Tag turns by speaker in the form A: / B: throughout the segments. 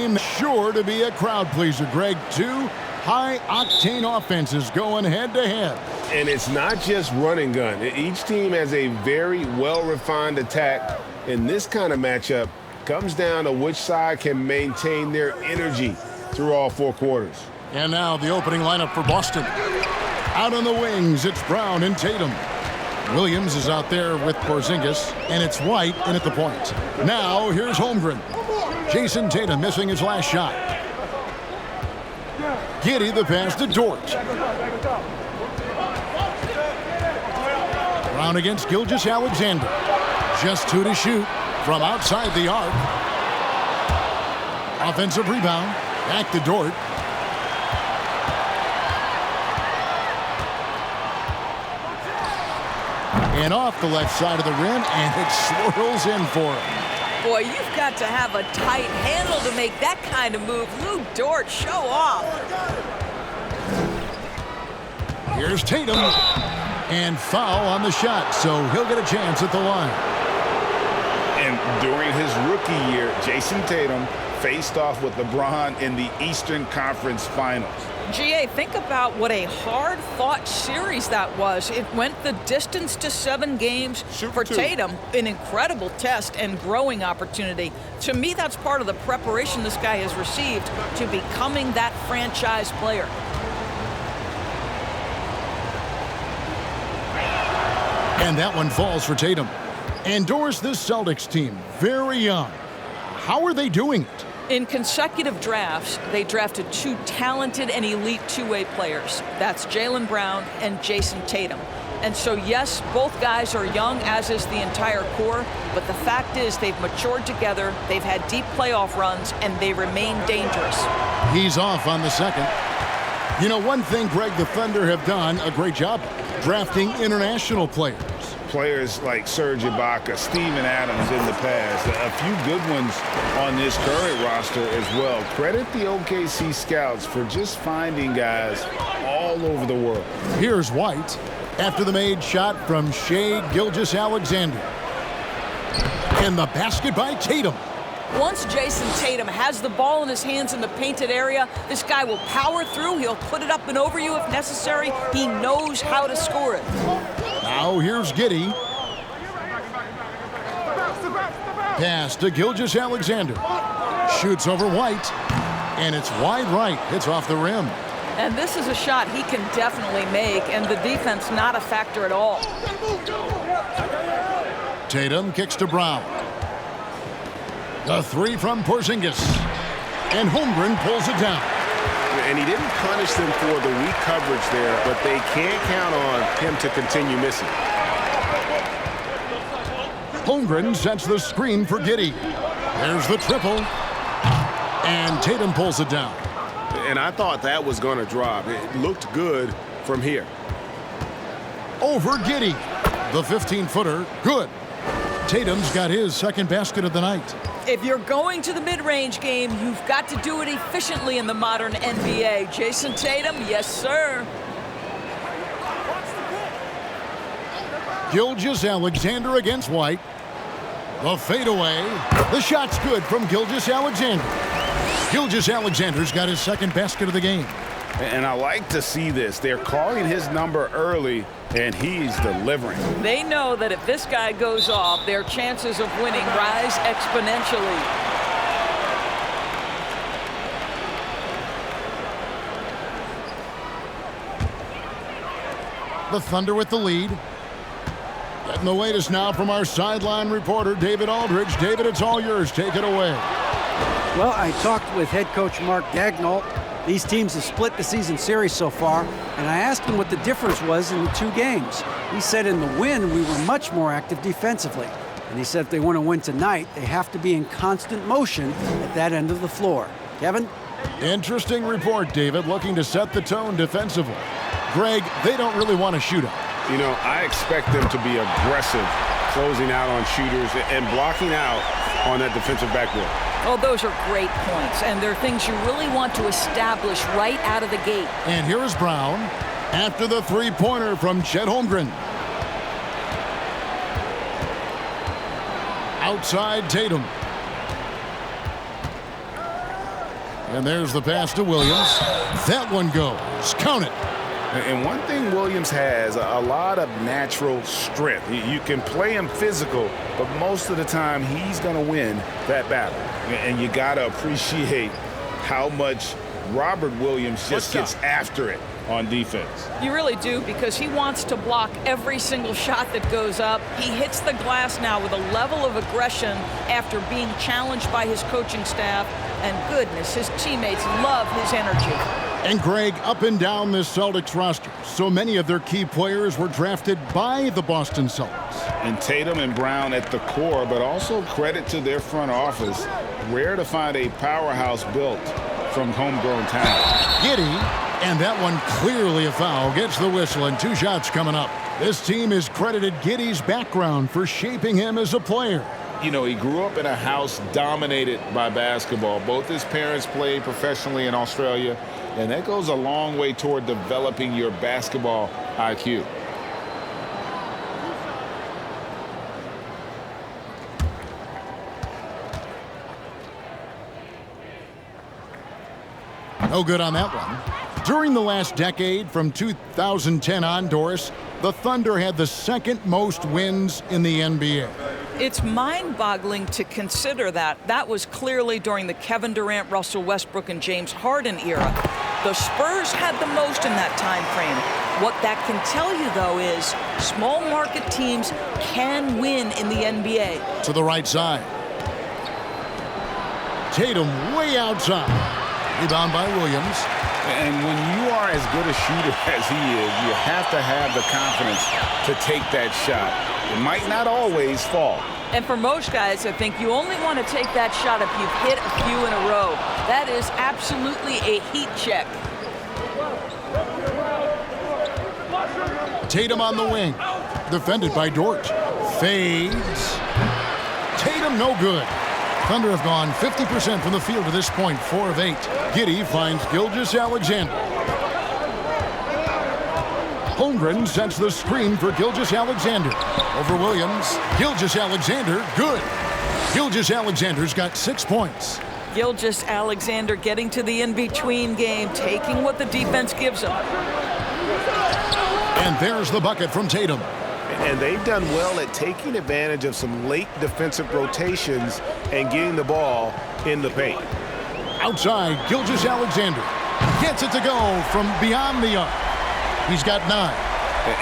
A: game sure to be a crowd pleaser, Greg. Two high-octane offenses going head-to-head.
B: And it's not just run and gun. Each team has a very well-refined attack. And this kind of matchup comes down to which side can maintain their energy through all four quarters.
A: And now the opening lineup for Boston. Out on the wings, it's Brown and Tatum. Williams is out there with Porzingis, and it's White in at the point. Now here's Holmgren. Jason Tatum missing his last shot. Giddey the pass to Dort. Brown against Gilgeous-Alexander. Just two to shoot from outside the arc. Offensive rebound. Back to Dort. And off the left side of the rim, and it swirls in for him.
C: Boy, you've got to have a tight handle to make that kind of move. Lou Dort, show off.
A: Here's Tatum. And foul on the shot, so he'll get a chance at the line.
D: And during his rookie year, Jason Tatum faced off with LeBron in the Eastern Conference Finals.
C: GA, think about what a hard-fought series that was. It went the distance to 7 games. For Tatum, an incredible test and growing opportunity. To me, that's part of the preparation this guy has received to becoming that franchise player.
A: And that one falls for Tatum. Endorse this Celtics team, very young. How are they doing it?
C: In consecutive drafts, they drafted 2 talented and elite two-way players. That's Jaylen Brown and Jason Tatum. And so, yes, both guys are young, as is the entire core, but the fact is they've matured together, they've had deep playoff runs, and they remain dangerous.
A: He's off on the second. You know, one thing, Greg, the Thunder have done a great job drafting international players.
D: Players like Serge Ibaka, Steven Adams in the past, a few good ones on this current roster as well. Credit the OKC scouts for just finding guys all over the world.
A: Here's White after the made shot from Shai Gilgeous-Alexander. And the basket by Tatum.
C: Once Jason Tatum has the ball in his hands in the painted area, this guy will power through. He'll put it up and over you if necessary. He knows how to score it.
A: Now here's Giddey. Pass to Gilgeous-Alexander. Shoots over White. And it's wide right. It's off the rim.
C: And this is a shot he can definitely make, and the defense not a factor at all.
A: Tatum kicks to Brown. The three from Porzingis. And Holmgren pulls it down.
B: And he didn't punish them for the weak coverage there, but they can't count on him to continue missing.
A: Holmgren sets the screen for Giddey. There's the triple. And Tatum pulls it down.
B: And I thought that was going to drop. It looked good from here.
A: Over Giddey. The 15-footer. Good. Tatum's got his second basket of the night.
C: If you're going to the mid-range game, you've got to do it efficiently in the modern NBA. Jason Tatum, yes, sir.
A: Gilgeous-Alexander against White. The fadeaway. The shot's good from Gilgeous-Alexander. Gilgeous-Alexander's got his second basket of the game.
D: And I like to see this. They're calling his number early, and he's delivering.
C: They know that if this guy goes off, their chances of winning rise exponentially.
A: The Thunder with the lead. Getting the latest now from our sideline reporter, David Aldridge. David, it's all yours. Take it away.
E: Well, I talked with head coach Mark Daigneault. These teams have split the season series so far, and I asked him what the difference was in the 2 games. He said in the win, we were much more active defensively. And he said if they want to win tonight, they have to be in constant motion at that end of the floor. Kevin?
A: Interesting report, David, looking to set the tone defensively. Greg, they don't really want to shoot up.
B: You know, I expect them to be aggressive, closing out on shooters and blocking out on that defensive backboard.
C: Oh, those are great points, and they're things you really want to establish right out of the gate.
A: And here is Brown after the three-pointer from Chet Holmgren. Outside Tatum. And there's the pass to Williams. That one goes. Count it.
D: And one thing Williams has, a lot of natural strength. You can play him physical, but most of the time he's going to win that battle. And you got to appreciate how much Robert Williams just gets after it on defense.
C: You really do, because he wants to block every single shot that goes up. He hits the glass now with a level of aggression after being challenged by his coaching staff. And goodness, his teammates love his energy.
A: And Greg, up and down this Celtics roster, so many of their key players were drafted by the Boston Celtics.
D: And Tatum and Brown at the core, but also credit to their front office. Rare to find a powerhouse built from homegrown talent.
A: Giddy, and that one clearly a foul, gets the whistle, and 2 shots coming up. This team has credited Giddy's background for shaping him as a player.
D: You know, he grew up in a house dominated by basketball. Both his parents played professionally in Australia, and that goes a long way toward developing your basketball IQ.
A: No good on that one. During the last decade, from 2010 on, Doris, the Thunder had the second most wins in the NBA.
C: It's mind-boggling to consider that. That was clearly during the Kevin Durant, Russell Westbrook, and James Harden era. The Spurs had the most in that time frame. What that can tell you, though, is small market teams can win in the NBA.
A: To the right side. Tatum way outside. Rebound by Williams.
D: And when you are as good a shooter as he is, you have to have the confidence to take that shot. It might not always fall.
C: And for most guys, I think you only want to take that shot if you've hit a few in a row. That is absolutely a heat check.
A: Tatum on the wing. Defended by Dort. Fades. Tatum no good. Thunder have gone 50% from the field to this point, 4 of 8. Giddy finds Gilgeous-Alexander. Holmgren sets the screen for Gilgeous-Alexander. Over Williams. Gilgeous-Alexander, good. Gilgeous-Alexander's got 6 points.
C: Gilgeous-Alexander getting to the in-between game, taking what the defense gives him.
A: And there's the bucket from Tatum.
B: And they've done well at taking advantage of some late defensive rotations and getting the ball in the paint.
A: Outside, Gilgeous-Alexander gets it to go from beyond the arc. He's got 9.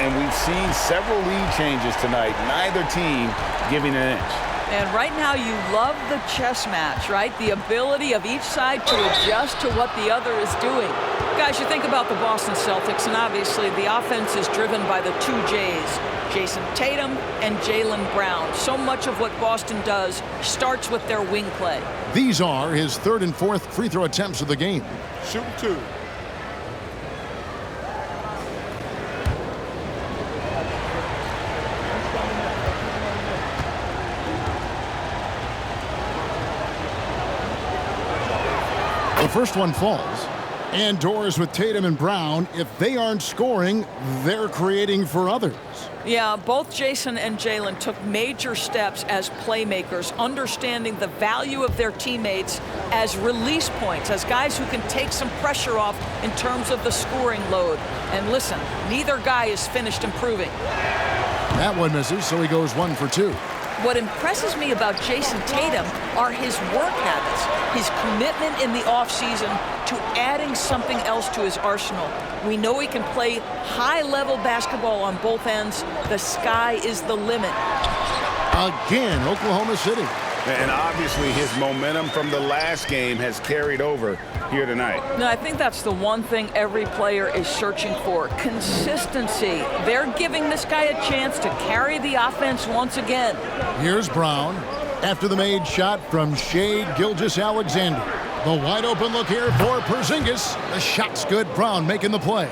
D: And we've seen several lead changes tonight, neither team giving an inch.
C: And right now you love the chess match, right? The ability of each side to adjust to what the other is doing. Guys, you think about the Boston Celtics, and obviously the offense is driven by the 2 J's, Jason Tatum and Jaylen Brown. So much of what Boston does starts with their wing play.
A: These are his 3rd and 4th free throw attempts of the game.
B: Shoot 2.
A: The first one falls. And Doors with Tatum and Brown, if they aren't scoring, they're creating for others.
C: Yeah, both Jason and Jaylen took major steps as playmakers, understanding the value of their teammates as release points, as guys who can take some pressure off in terms of the scoring load. And listen, neither guy is finished improving.
A: That one misses, so he goes 1 for 2.
C: What impresses me about Jason Tatum are his work habits, his commitment in the offseason to adding something else to his arsenal. We know he can play high-level basketball on both ends. The sky is the limit.
A: Again, Oklahoma City.
D: And obviously his momentum from the last game has carried over here tonight.
C: No, I think that's the one thing every player is searching for, consistency. They're giving this guy a chance to carry the offense once again.
A: Here's Brown after the made shot from Shai Gilgeous-Alexander. The wide open look here for Porzingis. The shot's good. Brown making the play.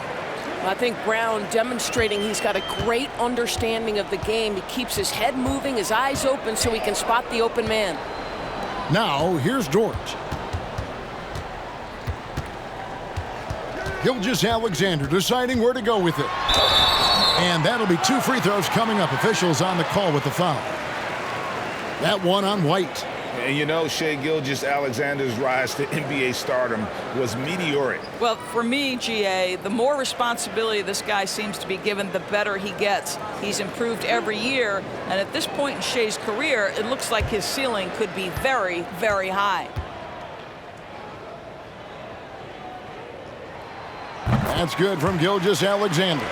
F: I think Brown demonstrating he's got a great understanding of the game. He keeps his head moving, his eyes open so he can spot the open man.
A: Now, here's Dort. Gilgeous-Alexander deciding where to go with it. And that'll be 2 free throws coming up. Officials on the call with the foul. That one on White.
D: And you know, Shai Gilgeous-Alexander's rise to NBA stardom was meteoric.
C: Well, for me, GA, the more responsibility this guy seems to be given, the better he gets. He's improved every year, and at this point in Shai's career, it looks like his ceiling could be very, very high.
A: That's good from Gilgeous-Alexander.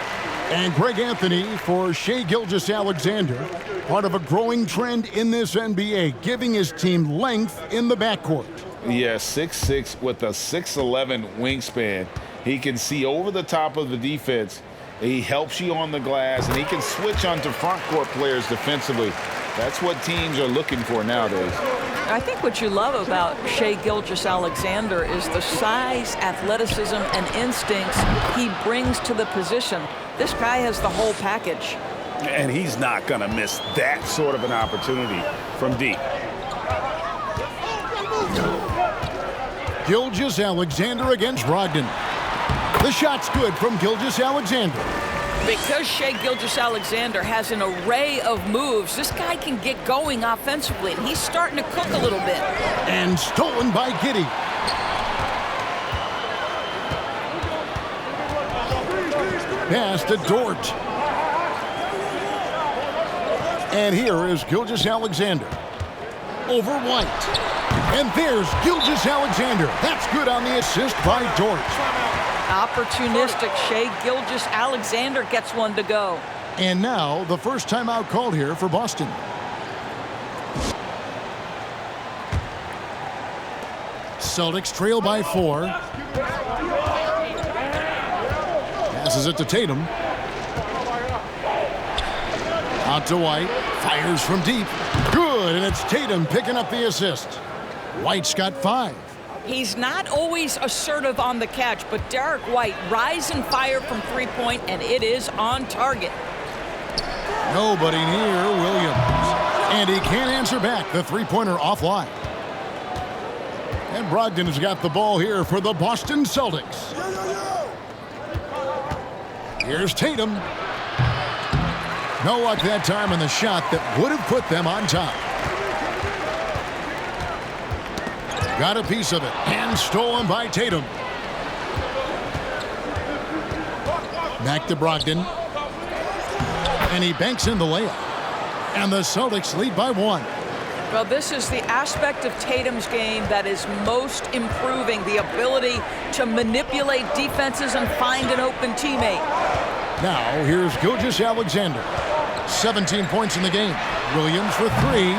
A: And Greg Anthony for Shai Gilgeous-Alexander, part of a growing trend in this NBA, giving his team length in the backcourt.
D: Yeah, 6'6" with a 6'11" wingspan. He can see over the top of the defense. He helps you on the glass, and he can switch onto front court players defensively. That's what teams are looking for nowadays.
C: I think what you love about Shai Gilgeous-Alexander is the size, athleticism, and instincts he brings to the position. This guy has the whole package.
D: And he's not going to miss that sort of an opportunity from deep.
A: Gilgeous-Alexander against Brogdon. The shot's good from Gilgeous-Alexander.
C: Because Shai Gilgeous-Alexander has an array of moves, this guy can get going offensively, and he's starting to cook a little bit.
A: And stolen by Giddey. Pass to Dort. And here is Gilgeous-Alexander. Over White. And there's Gilgeous-Alexander. That's good on the assist by Dort.
C: Opportunistic Shai Gilgeous-Alexander gets one to go.
A: And now the first timeout called here for Boston. Celtics trail by 4. Passes it to Tatum. Out to White. Fires from deep. Good, and it's Tatum picking up the assist. White's got 5.
C: He's not always assertive on the catch, but Derek White rise and fire from three-point, and it is on target.
A: Nobody near Williams. And he can't answer back. The three-pointer offline. And Brogdon has got the ball here for the Boston Celtics. Here's Tatum. No luck that time in the shot that would have put them on top. Got a piece of it, and stolen by Tatum. Back to Brogdon. And he banks in the layup. And the Celtics lead by 1.
C: Well, this is the aspect of Tatum's game that is most improving, the ability to manipulate defenses and find an open teammate.
A: Now, here's Gilgeous-Alexander. 17 points in the game. Williams for 3.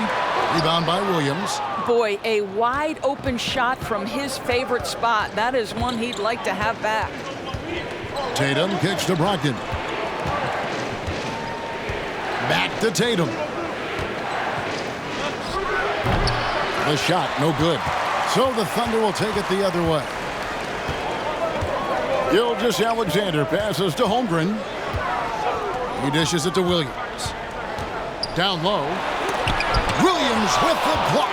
A: Rebound by Williams.
C: Boy, a wide open shot from his favorite spot. That is one he'd like to have back.
A: Tatum kicks to Brogdon. Back to Tatum. The shot, no good. So the Thunder will take it the other way. Gilgeous-Alexander passes to Holmgren. He dishes it to Williams. Down low. Williams with the block.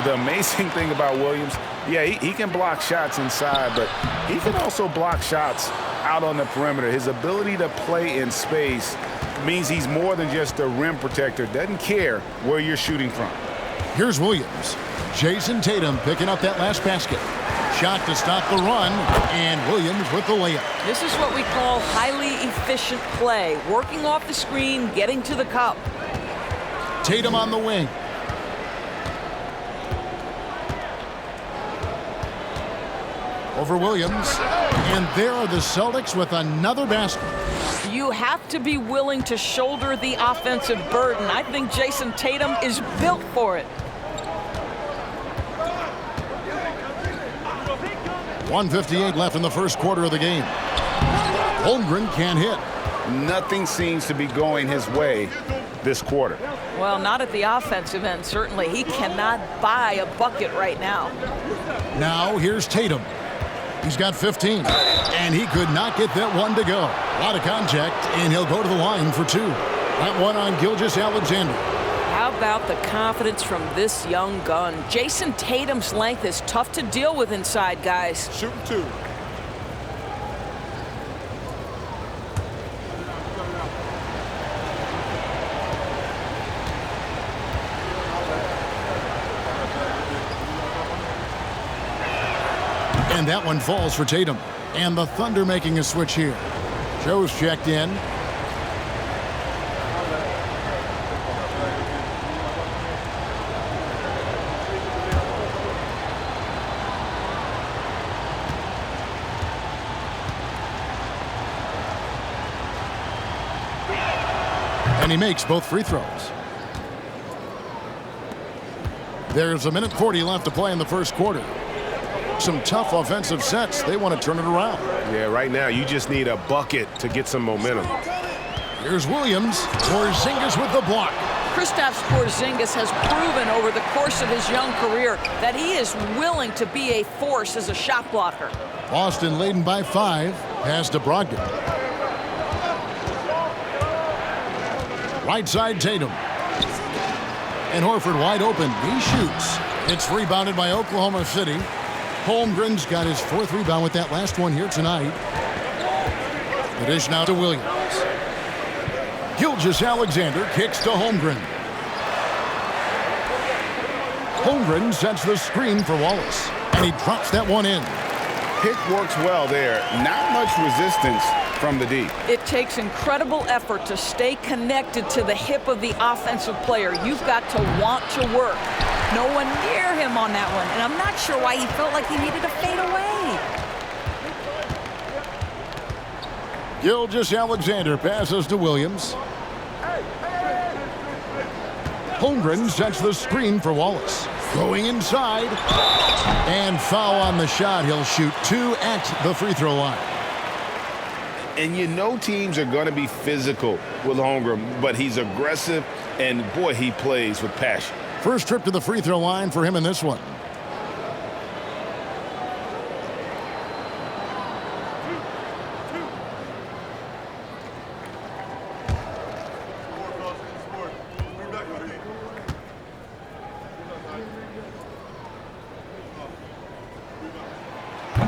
D: The amazing thing about Williams, yeah, he can block shots inside, but he can also block shots out on the perimeter. His ability to play in space means he's more than just a rim protector. Doesn't care where you're shooting from.
A: Here's Williams. Jason Tatum picking up that last basket. Shot to stop the run, and Williams with the layup.
C: This is what we call highly efficient play. Working off the screen, getting to the cup.
A: Tatum on the wing. Over Williams. And there are the Celtics with another basket.
C: You have to be willing to shoulder the offensive burden. I think Jason Tatum is built for it.
A: 1:58 left in the first quarter of the game. Holmgren can't hit.
D: Nothing seems to be going his way this quarter.
C: Well, not at the offensive end, certainly. He cannot buy a bucket right now.
A: Now here's Tatum. He's got 15, and he could not get that one to go. A lot of contact, and he'll go to the line for 2. That one on Gilgeous-Alexander.
C: How about the confidence from this young gun? Jason Tatum's length is tough to deal with inside, guys.
B: Shooting 2.
A: And that one falls for Tatum. And the Thunder making a switch here. Joe's checked in. And he makes both free throws. There's a minute 40 left to play in the first quarter. Some tough offensive sets. They want to turn it around.
B: Yeah, right now you just need a bucket to get some momentum.
A: Here's Williams. Porzingis with the block.
C: Kristaps Porzingis has proven over the course of his young career that he is willing to be a force as a shot blocker.
A: Boston leading by 5. Pass to Brogdon. Right side Tatum. And Horford wide open. He shoots. It's rebounded by Oklahoma City. Holmgren's got his 4th rebound with that last one here tonight. The dish now to Williams. Gilgeous-Alexander kicks to Holmgren. Holmgren sets the screen for Wallace. And he drops that one in.
D: Pick works well there. Not much resistance from the D.
C: It takes incredible effort to stay connected to the hip of the offensive player. You've got to want to work. No one near him on that one, and I'm not sure why he felt like he needed to fade away.
A: Gilgeous-Alexander passes to Williams. Holmgren sets the screen for Wallace. Going inside. And foul on the shot. He'll shoot 2 at the free throw line.
D: And you know teams are going to be physical with Holmgren, but he's aggressive, and boy, he plays with passion.
A: First trip to the free throw line for him in this one.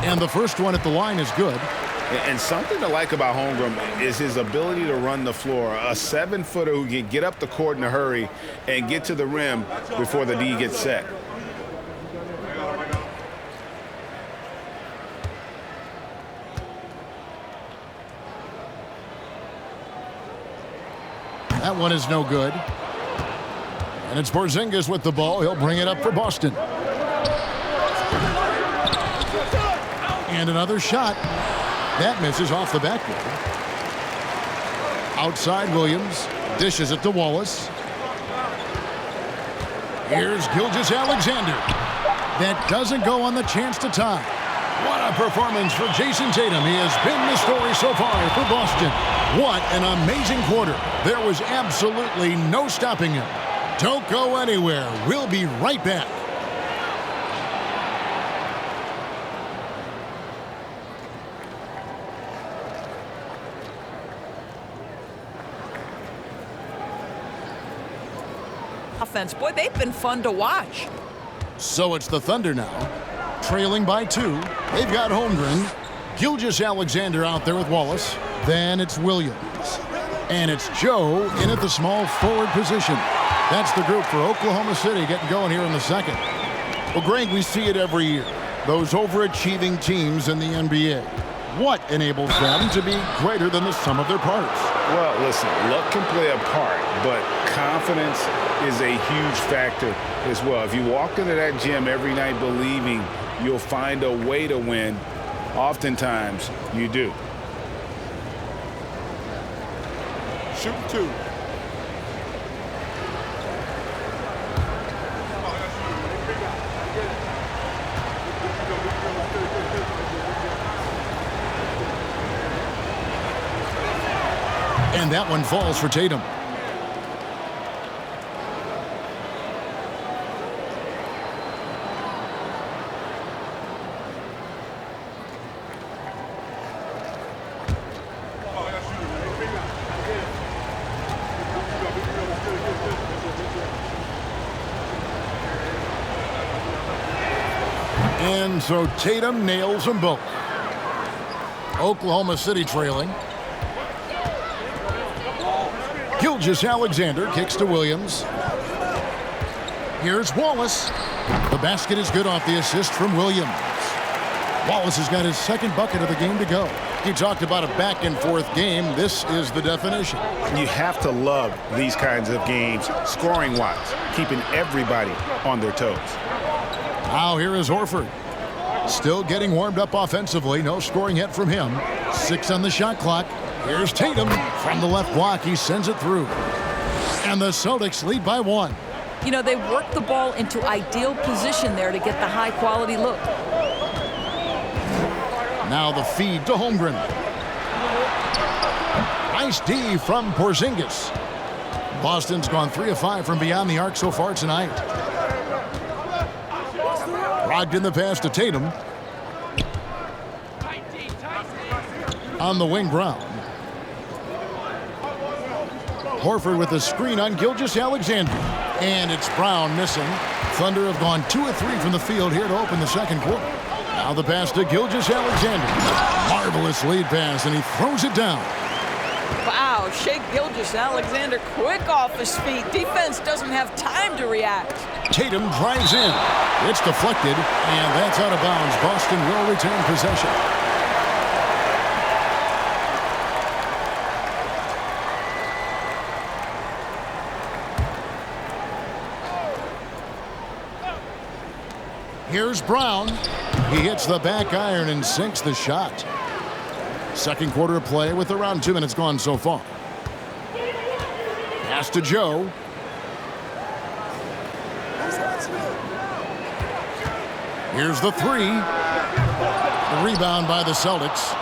A: And the first one at the line is good.
D: And something to like about Holmgren is his ability to run the floor. A 7-footer who can get up the court in a hurry and get to the rim before the D gets set.
A: That one is no good. And it's Porzingis with the ball. He'll bring it up for Boston. And another shot. That misses off the backboard. Outside Williams. Dishes it to Wallace. Here's Gilgeous-Alexander. That doesn't go on the chance to tie. What a performance for Jason Tatum. He has been the story so far for Boston. What an amazing quarter. There was absolutely no stopping him. Don't go anywhere. We'll be right back.
C: Offense, boy, they've been fun to watch.
A: So it's the Thunder now, trailing by 2. They've got Holmgren, Gilgeous-Alexander out there with Wallace. Then it's Williams. And it's Joe in at the small forward position. That's the group for Oklahoma City getting going here in the second. Well, Greg, we see it every year. Those overachieving teams in the NBA. What enables them to be greater than the sum of their parts?
D: Well, listen, luck can play a part, but confidence is a huge factor as well. If you walk into that gym every night believing you'll find a way to win, oftentimes you do.
B: Shoot 2.
A: And that one falls for Tatum. And so Tatum nails them both. Oklahoma City trailing. Gilgeous-Alexander kicks to Williams. Here's Wallace. The basket is good off the assist from Williams. Wallace has got his second bucket of the game to go. He talked about a back-and-forth game. This is the definition.
D: You have to love these kinds of games, scoring-wise, keeping everybody on their toes.
A: Now here is Horford. Still getting warmed up offensively. No scoring yet from him. 6 on the shot clock. Here's Tatum from the left block. He sends it through. And the Celtics lead by 1.
C: You know, they work the ball into ideal position there to get the high-quality look.
A: Now the feed to Holmgren. Nice D from Porzingis. Boston's gone 3 of 5 from beyond the arc so far tonight. Brogdon the pass to Tatum. On the wing, Brown. Horford with a screen on Gilgeous-Alexander. And it's Brown missing. Thunder have gone 2 of 3 from the field here to open the second quarter. Now the pass to Gilgeous-Alexander. Marvelous lead pass, and he throws it down.
C: Wow, Shea Gilgeous-Alexander quick off his feet. Defense doesn't have time to react.
A: Tatum drives in. It's deflected, and that's out of bounds. Boston will retain possession. Here's Brown. He hits the back iron and sinks the shot. Second quarter of play with around 2 minutes gone so far. Pass to Joe. Here's the 3. The rebound by the Celtics.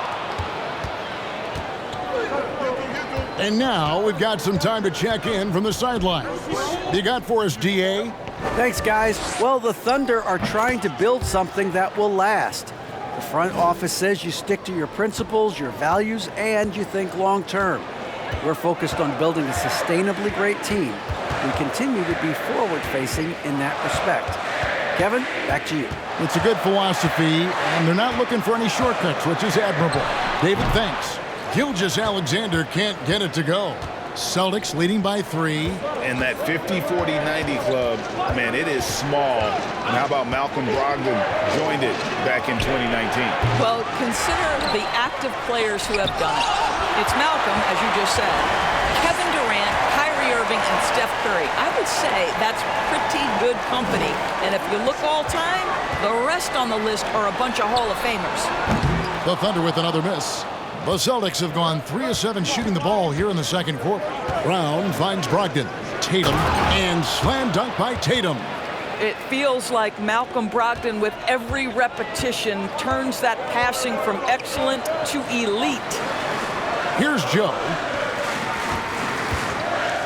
A: And now we've got some time to check in from the sidelines. You got for us, DA?
E: Thanks, guys. Well, the Thunder are trying to build something that will last. The front office says you stick to your principles, your values, and you think long-term. We're focused on building a sustainably great team. We continue to be forward-facing in that respect. Kevin, back to you.
A: It's a good philosophy, and they're not looking for any shortcuts, which is admirable. David, thanks. Gilgeous-Alexander can't get it to go. Celtics leading by 3.
D: And that 50-40-90 club, man, it is small. And how about Malcolm Brogdon joined it back in 2019?
C: Well, consider the active players who have done it. It's Malcolm, as you just said, Kevin Durant, Kyrie Irving, and Steph Curry. I would say that's pretty good company. And if you look all time, the rest on the list are a bunch of Hall of Famers.
A: The Thunder with another miss. The Celtics have gone 3 of 7 shooting the ball here in the second quarter. Brown finds Brogdon. Tatum, and slam dunk by Tatum.
C: It feels like Malcolm Brogdon, with every repetition, turns that passing from excellent to elite.
A: Here's Joe.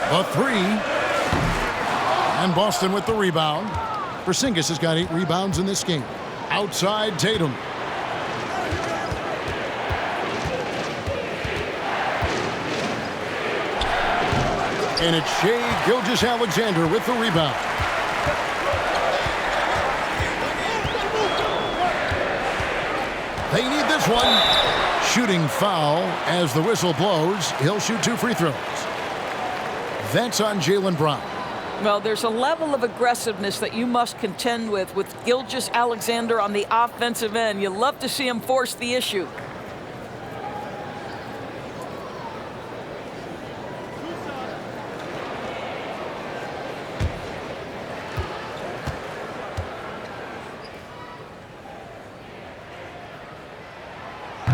A: A 3. And Boston with the rebound. Porzingis has got 8 rebounds in this game. Outside Tatum. And it's Shea Gilgeous-Alexander with the rebound. They need this one. Shooting foul as the whistle blows. He'll shoot 2 free throws. That's on Jaylen Brown.
C: Well, there's a level of aggressiveness that you must contend with Gilgeous-Alexander on the offensive end. You love to see him force the issue.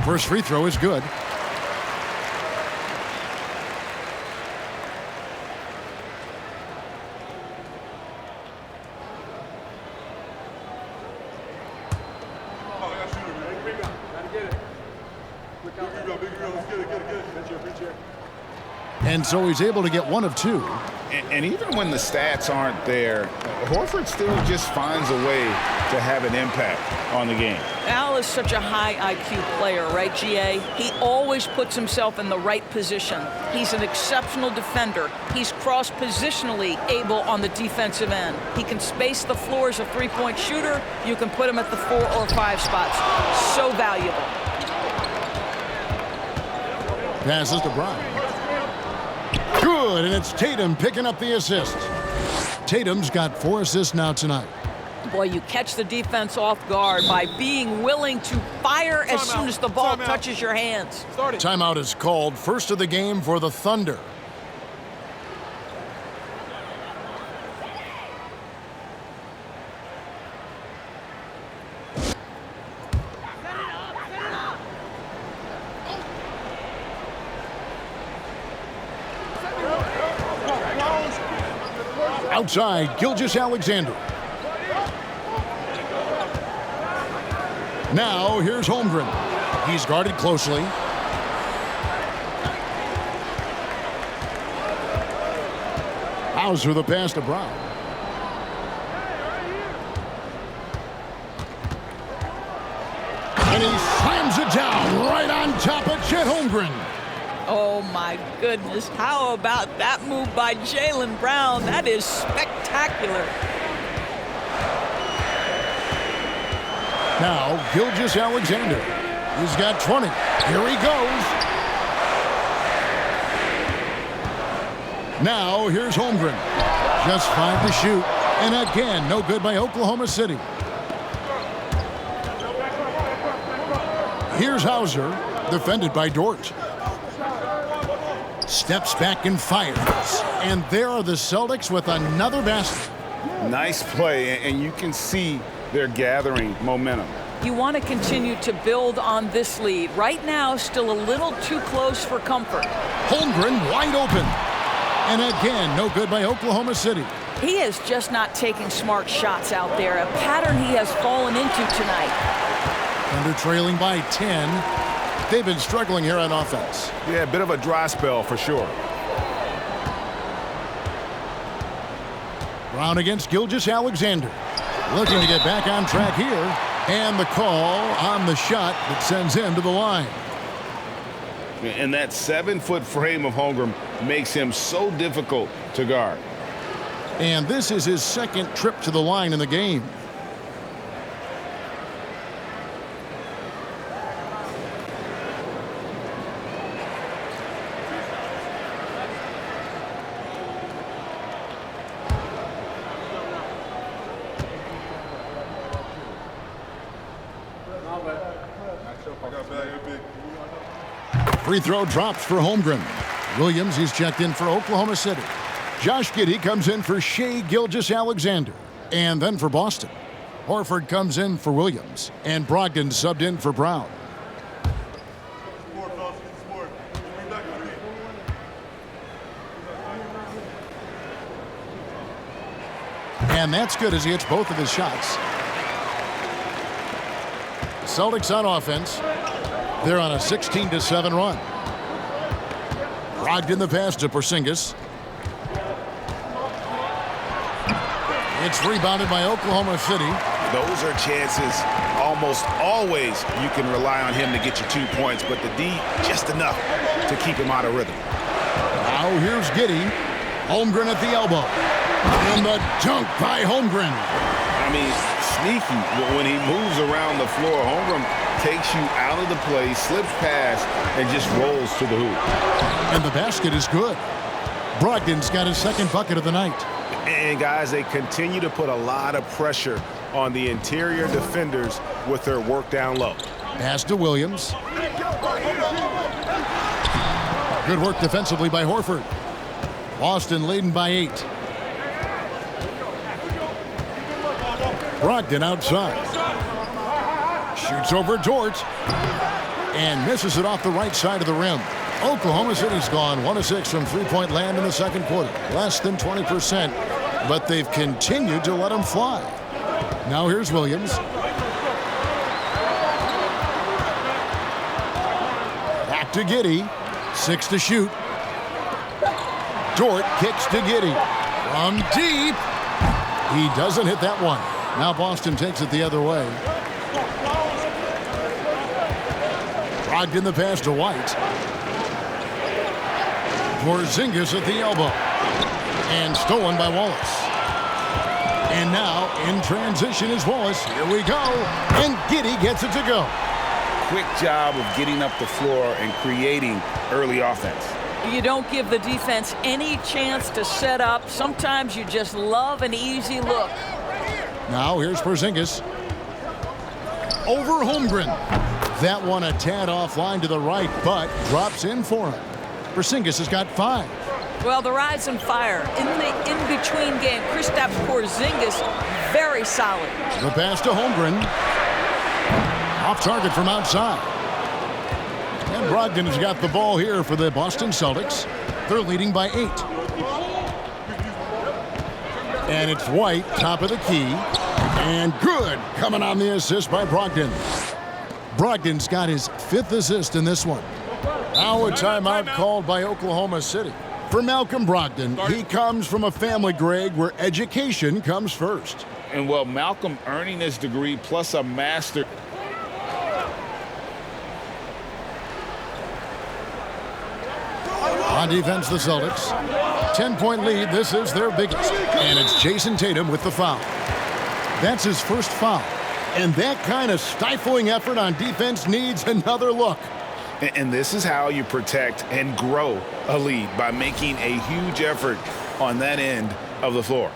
A: First free throw is good. And so he's able to get 1 of 2.
D: And even when the stats aren't there, Horford still just finds a way to have an impact on the game.
C: Al is such a high IQ player, right, GA? He always puts himself in the right position. He's an exceptional defender. He's cross-positionally able on the defensive end. He can space the floor as a three-point shooter. You can put him at the 4 or 5 spots. So valuable.
A: Passes to Brown. Good, and it's Tatum picking up the assist. Tatum's got 4 assists now tonight.
C: Boy, you catch the defense off guard by being willing to fire as soon as the ball touches your hands.
A: Timeout is called. First of the game for the Thunder. Outside, Gilgeous-Alexander. Now, here's Holmgren. He's guarded closely. Hauser the pass to Brown. And he slams it down right on top of CHET Holmgren.
C: Oh, my goodness. How about that move by Jaylen Brown? That is spectacular.
A: Now, Gilgeous-Alexander. He's got 20. Here he goes. Now, here's Holmgren. Just 5 to shoot. And again, no good by Oklahoma City. Here's Hauser, defended by Dort. Steps back and fires. And there are the Celtics with another basket.
D: Nice play, and you can see they're gathering momentum.
C: You want to continue to build on this lead. Right now, still a little too close for comfort.
A: Holmgren wide open. And again, no good by Oklahoma City.
C: He is just not taking smart shots out there, a pattern he has fallen into tonight.
A: Under trailing by 10. They've been struggling here on offense.
D: Yeah, a bit of a dry spell for sure.
A: Brown against Gilgeous-Alexander. Looking to get back on track here. And the call on the shot that sends him to the line.
D: And that 7-foot frame of Holmgren makes him so difficult to guard.
A: And this is his second trip to the line in the game. Free throw drops for Holmgren. Williams, he's checked in for Oklahoma City. Josh Giddey comes in for Shai Gilgeous-Alexander. And then for Boston. Horford comes in for Williams. And Brogdon subbed in for Brown. And that's good as he hits both of his shots. Celtics on offense. They're on a 16-7 run. Brogdon the pass to Porzingis. It's rebounded by Oklahoma City.
D: Those are chances almost always you can rely on him to get you 2 points, but the D just enough to keep him out of rhythm.
A: Now here's Giddey. Holmgren at the elbow. And the dunk by Holmgren.
D: I mean, sneaky when he moves around the floor. Holmgren takes you out of the play, slips past, and just rolls to the hoop.
A: And the basket is good. Brogdon's got his second bucket of the night.
D: And guys, they continue to put a lot of pressure on the interior defenders with their work down low.
A: Pass to Williams. Good work defensively by Horford. Boston leading by 8. Brogdon outside. Shoots over Dort. And misses it off the right side of the rim. Oklahoma City's gone 1 of 6 from three-point land in the second quarter. Less than 20%, but they've continued to let them fly. Now here's Williams. Back to Giddey. 6 to shoot. Dort kicks to Giddey. From deep. He doesn't hit that one. Now Boston takes it the other way. Brogdon the pass to White. Porzingis at the elbow. And stolen by Wallace. And now in transition is Wallace. Here we go. And Giddey gets it to go.
D: Quick job of getting up the floor and creating early offense.
C: You don't give the defense any chance to set up. Sometimes you just love an easy look.
A: Now here's Porzingis. Over Holmgren. That one a tad offline to the right, but drops in for him. Porzingis has got 5.
C: Well, the rise and fire in the in-between game. Kristaps Porzingis, very solid.
A: The pass to Holmgren. Off target from outside. And Brogdon has got the ball here for the Boston Celtics. They're leading by 8. And it's White, top of the key. And good, coming on the assist by Brogdon. Brogdon's got his 5th assist in this one. Now a timeout called by Oklahoma City. For Malcolm Brogdon, he comes from a family, Greg, where education comes first.
D: And, well, Malcolm earning his degree plus a master.
A: On defense, the Celtics. 10-point lead. This is their biggest. And it's Jayson Tatum with the foul. That's his first foul. And that kind of stifling effort on defense needs another look.
D: And this is how you protect and grow a lead, by making a huge effort on that end of the floor.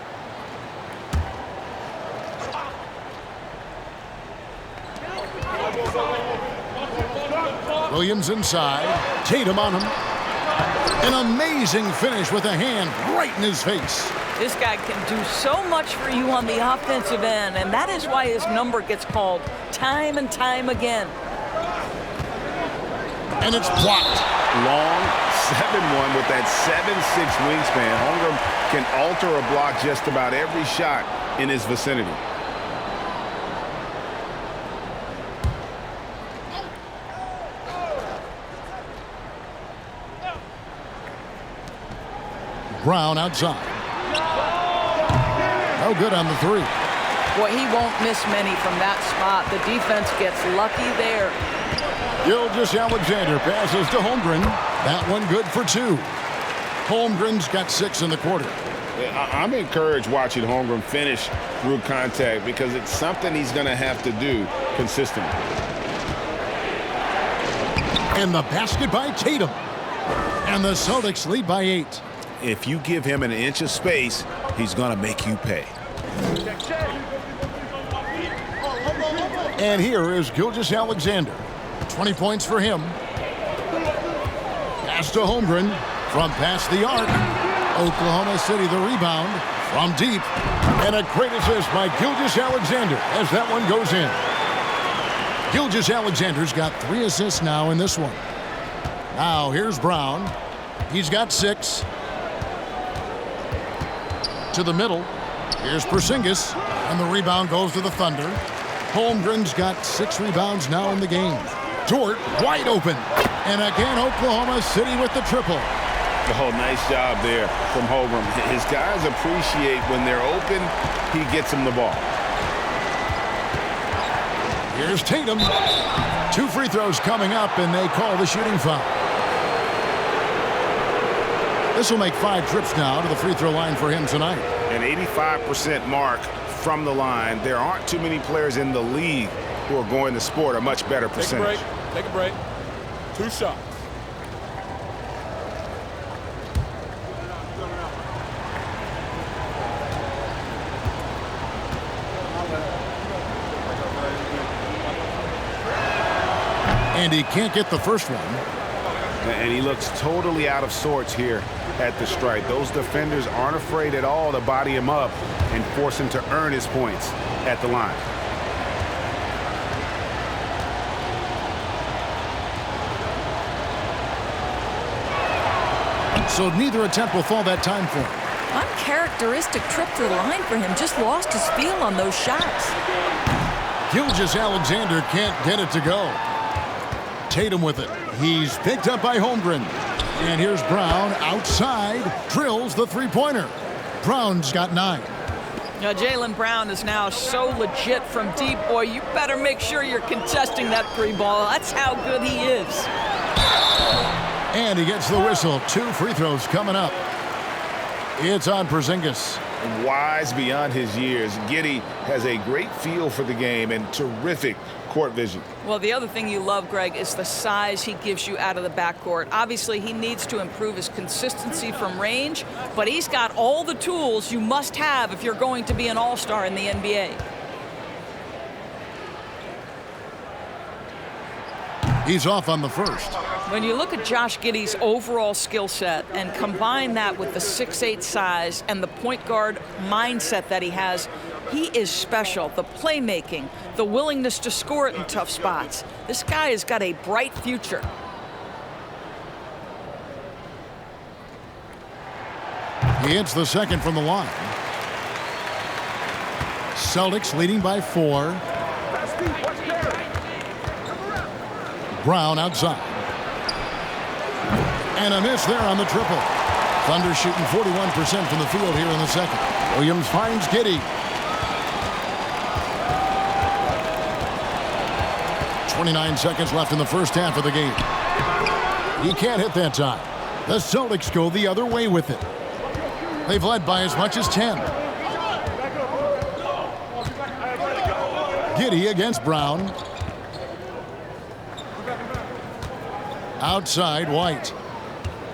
A: Williams inside. Tatum on him. An amazing finish with a hand right in his face.
C: This guy can do so much for you on the offensive end, and that is why his number gets called time and time again.
A: And it's blocked.
D: Long 7-1 with that 7'6" wingspan. Holmgren can alter a block just about every shot in his vicinity.
A: Brown outside. No good on the 3.
C: Boy, he won't miss many from that spot. The defense gets lucky there.
A: Gilgeous-Alexander passes to Holmgren. That one good for 2. Holmgren's got 6 in the quarter.
B: I'm encouraged watching Holmgren finish through contact, because it's something he's going to have to do consistently.
A: And the basket by Tatum. And the Celtics lead by 8.
D: If you give him an inch of space, he's going to make you pay.
A: And here is Gilgeous-Alexander. 20 points for him. Pass to Holmgren from past the arc. Oklahoma City the rebound from deep. And a great assist by Gilgeous-Alexander as that one goes in. Gilgeous-Alexander's got 3 assists now in this one. Now here's Brown. He's got 6. To the middle. Here's Porzingis. And the rebound goes to the Thunder. Holmgren's got 6 rebounds now in the game. Dort wide open. And again, Oklahoma City with the triple.
B: Oh, nice job there from Holmgren. His guys appreciate when they're open, he gets them the ball.
A: Here's Tatum. 2 free throws coming up, and they call the shooting foul. This will make 5 trips now to the free throw line for him tonight.
B: An 85% mark from the line. There aren't too many players in the league who are going to sport a much better percentage.
G: Take a break. 2 shots.
A: And he can't get the first one.
B: And he looks totally out of sorts here at the stripe. Those defenders aren't afraid at all to body him up and force him to earn his points at the line.
A: So neither attempt will fall that time for him.
C: Uncharacteristic trip to the line for him. Just lost his feel on those shots.
A: Gilgeous-Alexander can't get it to go. Tatum with it. He's picked up by Holmgren. And here's Brown outside. Drills the three-pointer. Brown's got 9.
C: Now, Jaylen Brown is now so legit from deep. Boy, you better make sure you're contesting that 3-ball. That's how good he is.
A: And he gets the whistle. 2 free throws coming up. It's on Porzingis.
B: Wise beyond his years, Giddey has a great feel for the game and terrific
D: court vision.
C: Well, the other thing you love, Greg, is the size he gives you out of the backcourt. Obviously, he needs to improve his consistency from range, but he's got all the tools you must have if you're going to be an all-star in the NBA.
A: He's off on the first.
C: When you look at Josh Giddey's overall skill set and combine that with the 6'8" size and the point guard mindset that he has, he is special. The playmaking, the willingness to score it in tough spots. This guy has got a bright future.
A: He hits the second from the line. Celtics leading by 4. Brown outside. And a miss there on the triple. Thunder shooting 41% from the field here in the second. Williams finds Giddey. 29 seconds left in the first half of the game. He can't hit that time. The Celtics go the other way with it. They've led by as much as 10. Giddey against Brown. Outside, White.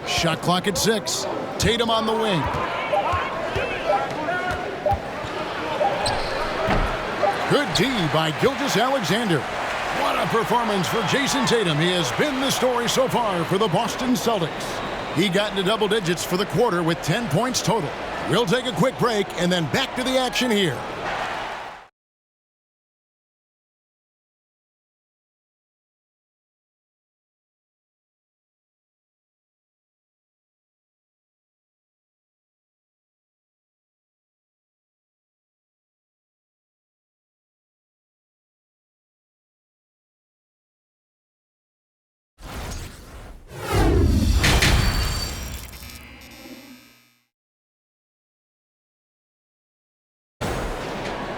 A: Shot clock at 6. Tatum on the wing. Good D by Gilgeous-Alexander. What a performance for Jason Tatum. He has been the story so far for the Boston Celtics. He got into double digits for the quarter with 10 points total. We'll take a quick break and then back to the action here.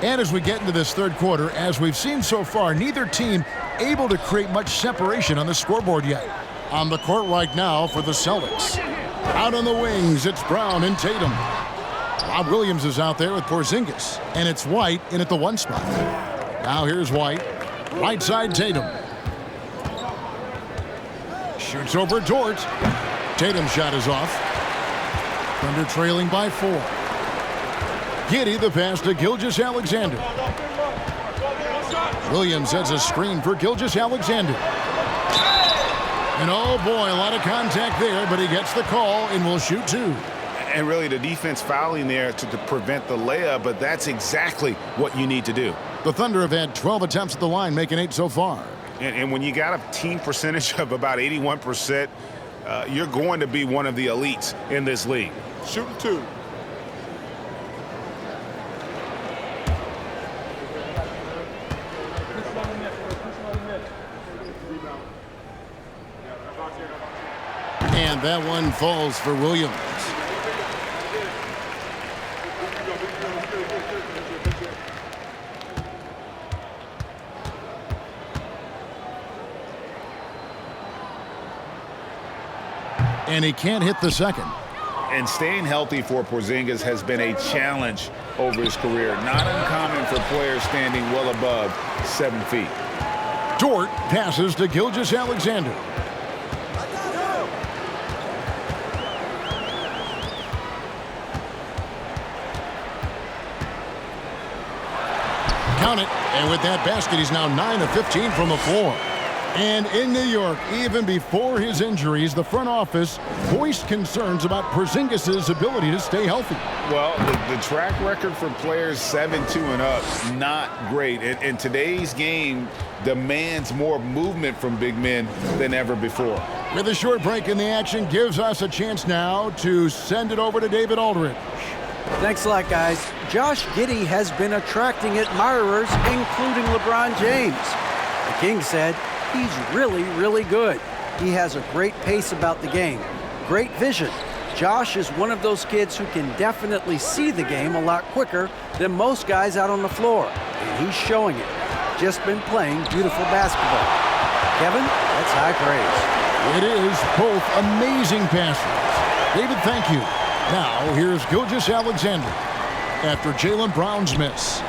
A: And as we get into this third quarter, as we've seen so far, neither team able to create much separation on the scoreboard yet. On the court right now for the Celtics. Out on the wings, it's Brown and Tatum. Rob Williams is out there with Porzingis. And it's White in at the 1 spot. Now here's White. Right side, Tatum. Shoots over Dort. Tatum's shot is off. Thunder trailing by 4. Giddey the pass to Gilgeous-Alexander. Williams sets a screen for Gilgeous-Alexander. And oh boy, a lot of contact there, but he gets the call and will shoot 2.
D: And really the defense fouling there to prevent the layup, but that's exactly what you need to do.
A: The Thunder have had 12 attempts at the line, making 8 so far.
D: And when you got a team percentage of about 81%, you're going to be one of the elites in this league.
G: Shooting 2.
A: And that one falls for Williams. And he can't hit the second.
D: And staying healthy for Porzingis has been a challenge over his career. Not uncommon for players standing well above 7 feet.
A: Dort passes to Gilgeous-Alexander. Count it. And with that basket, he's now 9 of 15 from the floor. And in New York, even before his injuries, the front office voiced concerns about Porzingis' ability to stay healthy.
D: Well, the track record for players 7-2 and up, not great. And today's game demands more movement from big men than ever before.
A: With a short break in the action, gives us a chance now to send it over to David Aldridge.
E: Thanks a lot, guys. Josh Giddey has been attracting admirers, including LeBron James. The King said he's really, really good. He has a great pace about the game, great vision. Josh is one of those kids who can definitely see the game a lot quicker than most guys out on the floor, and he's showing it. Just been playing beautiful basketball. Kevin, that's high praise.
A: It is both amazing passes. David, thank you. Now, here's Gilgeous-Alexander. After Jaylen Brown's miss.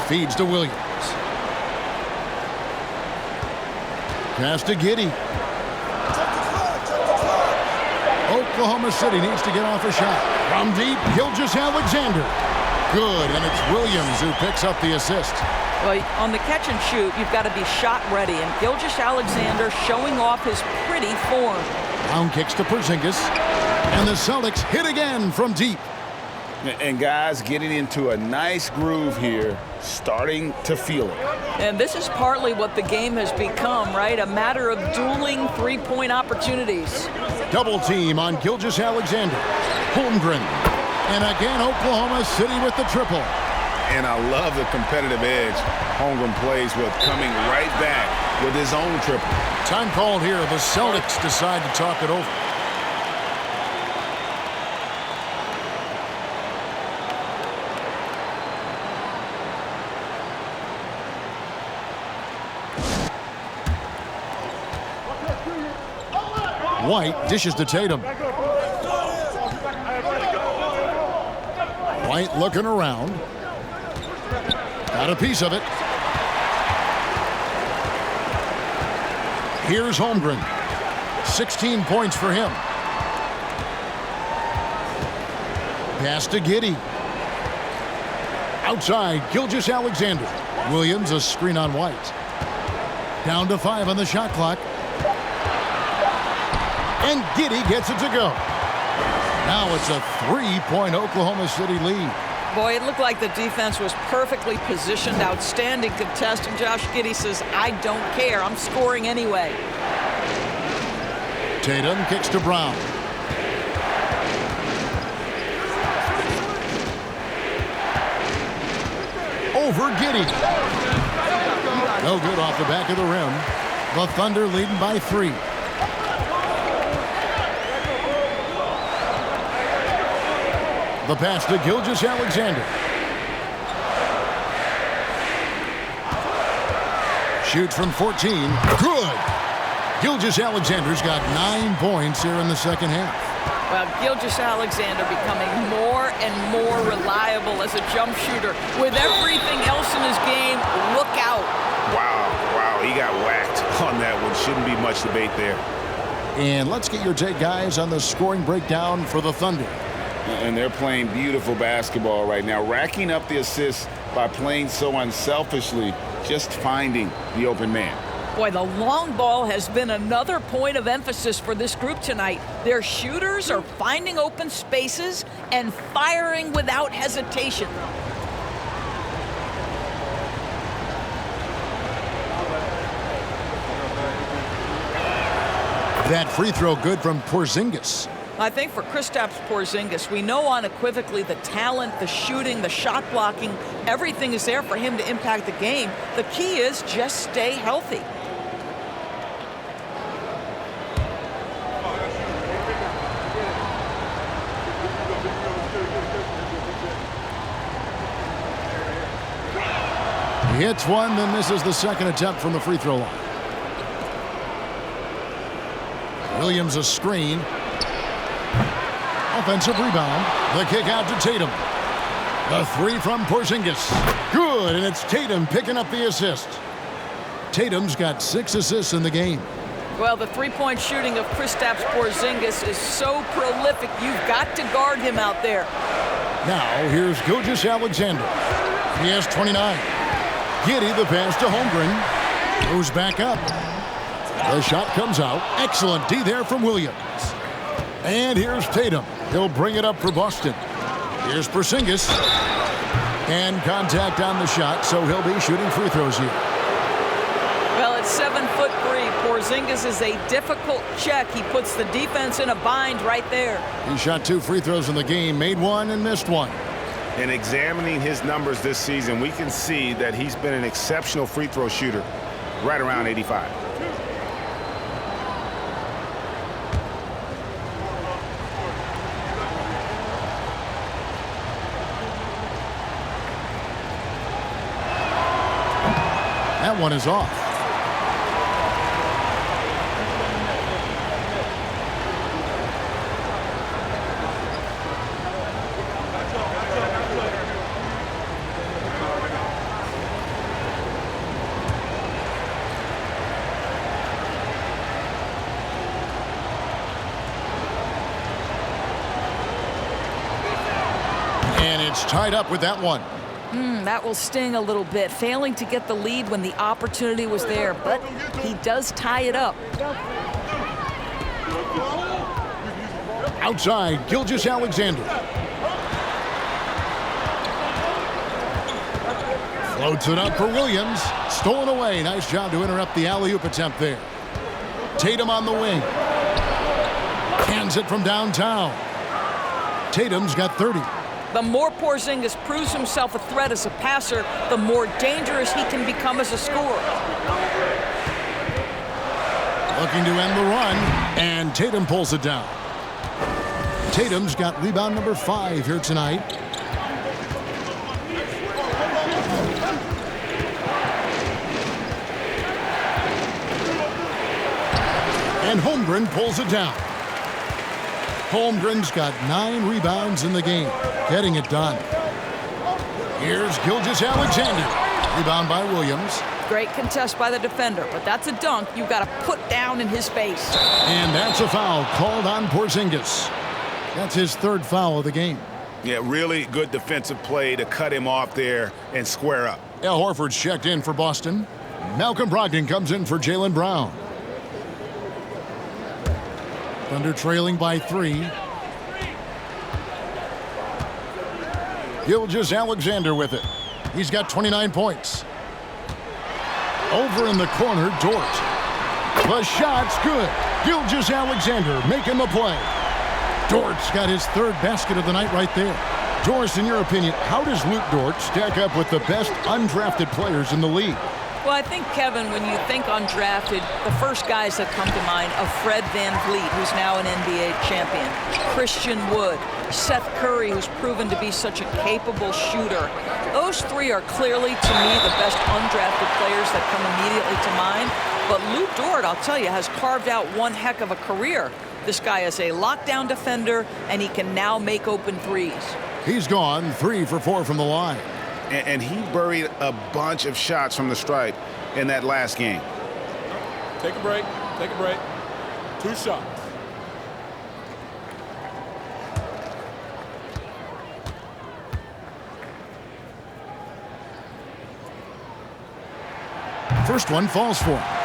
A: Feeds to Williams. Pass to Giddey. Oklahoma City needs to get off a shot. From deep, Gilgeous-Alexander. Good, and it's Williams who picks up the assist.
C: Well, on the catch and shoot, you've got to be shot ready, and Gilgeous-Alexander showing off his pretty form.
A: Brown kicks to Porzingis, and the Celtics hit again from deep.
D: And guys getting into a nice groove here, starting to feel it.
C: And this is partly what the game has become, right? A matter of dueling three-point opportunities.
A: Double team on Gilgeous-Alexander. Holmgren. And again, Oklahoma City with the triple.
D: And I love the competitive edge Holmgren plays with, coming right back with his own triple.
A: Time called here. The Celtics decide to talk it over. White dishes to Tatum. White looking around. Got a piece of it. Here's Holmgren. 16 points for him. Pass to Giddey. Outside, Gilgeous-Alexander. Williams, a screen on White. Down to 5 on the shot clock. And Giddey gets it to go. Now it's a 3-point Oklahoma City lead.
C: Boy, it looked like the defense was perfectly positioned. Outstanding contest. And Josh Giddey says, I don't care. I'm scoring anyway.
A: Tatum kicks to Brown. Over Giddey. No good off the back of the rim. The Thunder leading by 3. The pass to Gilgeous-Alexander. Shoots from 14. Good. Gilgeous-Alexander's got 9 points here in the second half.
C: Well, Gilgeous-Alexander becoming more and more reliable as a jump shooter. With everything else in his game, look out.
D: Wow, he got whacked on that one. Shouldn't be much debate there.
A: And let's get your take, guys, on the scoring breakdown for the Thunder.
D: And they're playing beautiful basketball right now, racking up the assists by playing so unselfishly, just finding the open man.
C: Boy, the long ball has been another point of emphasis for this group tonight. Their shooters are finding open spaces and firing without hesitation.
A: That free throw good from Porzingis.
C: I think for Kristaps Porzingis, we know unequivocally the talent, the shooting, the shot blocking, everything is there for him to impact the game. The key is just stay healthy.
A: He hits one, then misses the second attempt from the free throw line. Williams a screen. Offensive rebound. The kick out to Tatum. The 3 from Porzingis. Good, and it's Tatum picking up the assist. Tatum's got 6 assists in the game.
C: Well, the three-point shooting of Kristaps Porzingis is so prolific. You've got to guard him out there.
A: Now, here's Gilgeous-Alexander. He has 29. Giddey the pass to Holmgren. Goes back up. The shot comes out. Excellent D there from Williams. And here's Tatum. He'll bring it up for Boston. Here's Porzingis. And contact on the shot, so he'll be shooting free throws here.
C: Well, it's 7'3". Porzingis is a difficult check. He puts the defense in a bind right there.
A: He shot 2 free throws in the game, made 1 and missed 1.
B: And examining his numbers this season, we can see that he's been an exceptional free throw shooter, right around 85.
A: That one is off. It's tied up with that one.
C: That will sting a little bit, failing to get the lead when the opportunity was there, but he does tie it up.
A: Outside, Gilgeous-Alexander. Floats it up for Williams. Stolen away. Nice job to interrupt the alley-oop attempt there. Tatum on the wing. Hands it from downtown. Tatum's got 30.
C: The more Porzingis proves himself a threat as a passer, the more dangerous he can become as a scorer.
A: Looking to end the run, and Tatum pulls it down. Tatum's got rebound number 5 here tonight. And Holmgren pulls it down. Holmgren's got 9 rebounds in the game, getting it done. Here's Gilgeous-Alexander. Rebound by Williams.
C: Great contest by the defender, but that's a dunk you've got to put down in his face.
A: And that's a foul called on Porzingis. That's his 3rd foul of the game.
D: Yeah, really good defensive play to cut him off there and square up.
A: Al Horford's checked in for Boston. Malcolm Brogdon comes in for Jaylen Brown. Thunder trailing by 3. Gilgeous-Alexander with it. He's got 29 points. Over in the corner, Dort. The shot's good. Gilgeous-Alexander making the play. Dort's got his 3rd basket of the night right there. Doris, in your opinion, how does Luke Dort stack up with the best undrafted players in the league?
C: Well, I think, Kevin, when you think undrafted, the first guys that come to mind are Fred VanVleet, who's now an NBA champion, Christian Wood, Seth Curry, who's proven to be such a capable shooter. Those 3 are clearly, to me, the best undrafted players that come immediately to mind. But Luke Dort, I'll tell you, has carved out one heck of a career. This guy is a lockdown defender, and he can now make open threes.
A: He's gone 3 for 4 from the line.
D: And he buried a bunch of shots from the stripe in that last game.
G: Take a break. Take a break. 2 shots.
A: First one falls for him.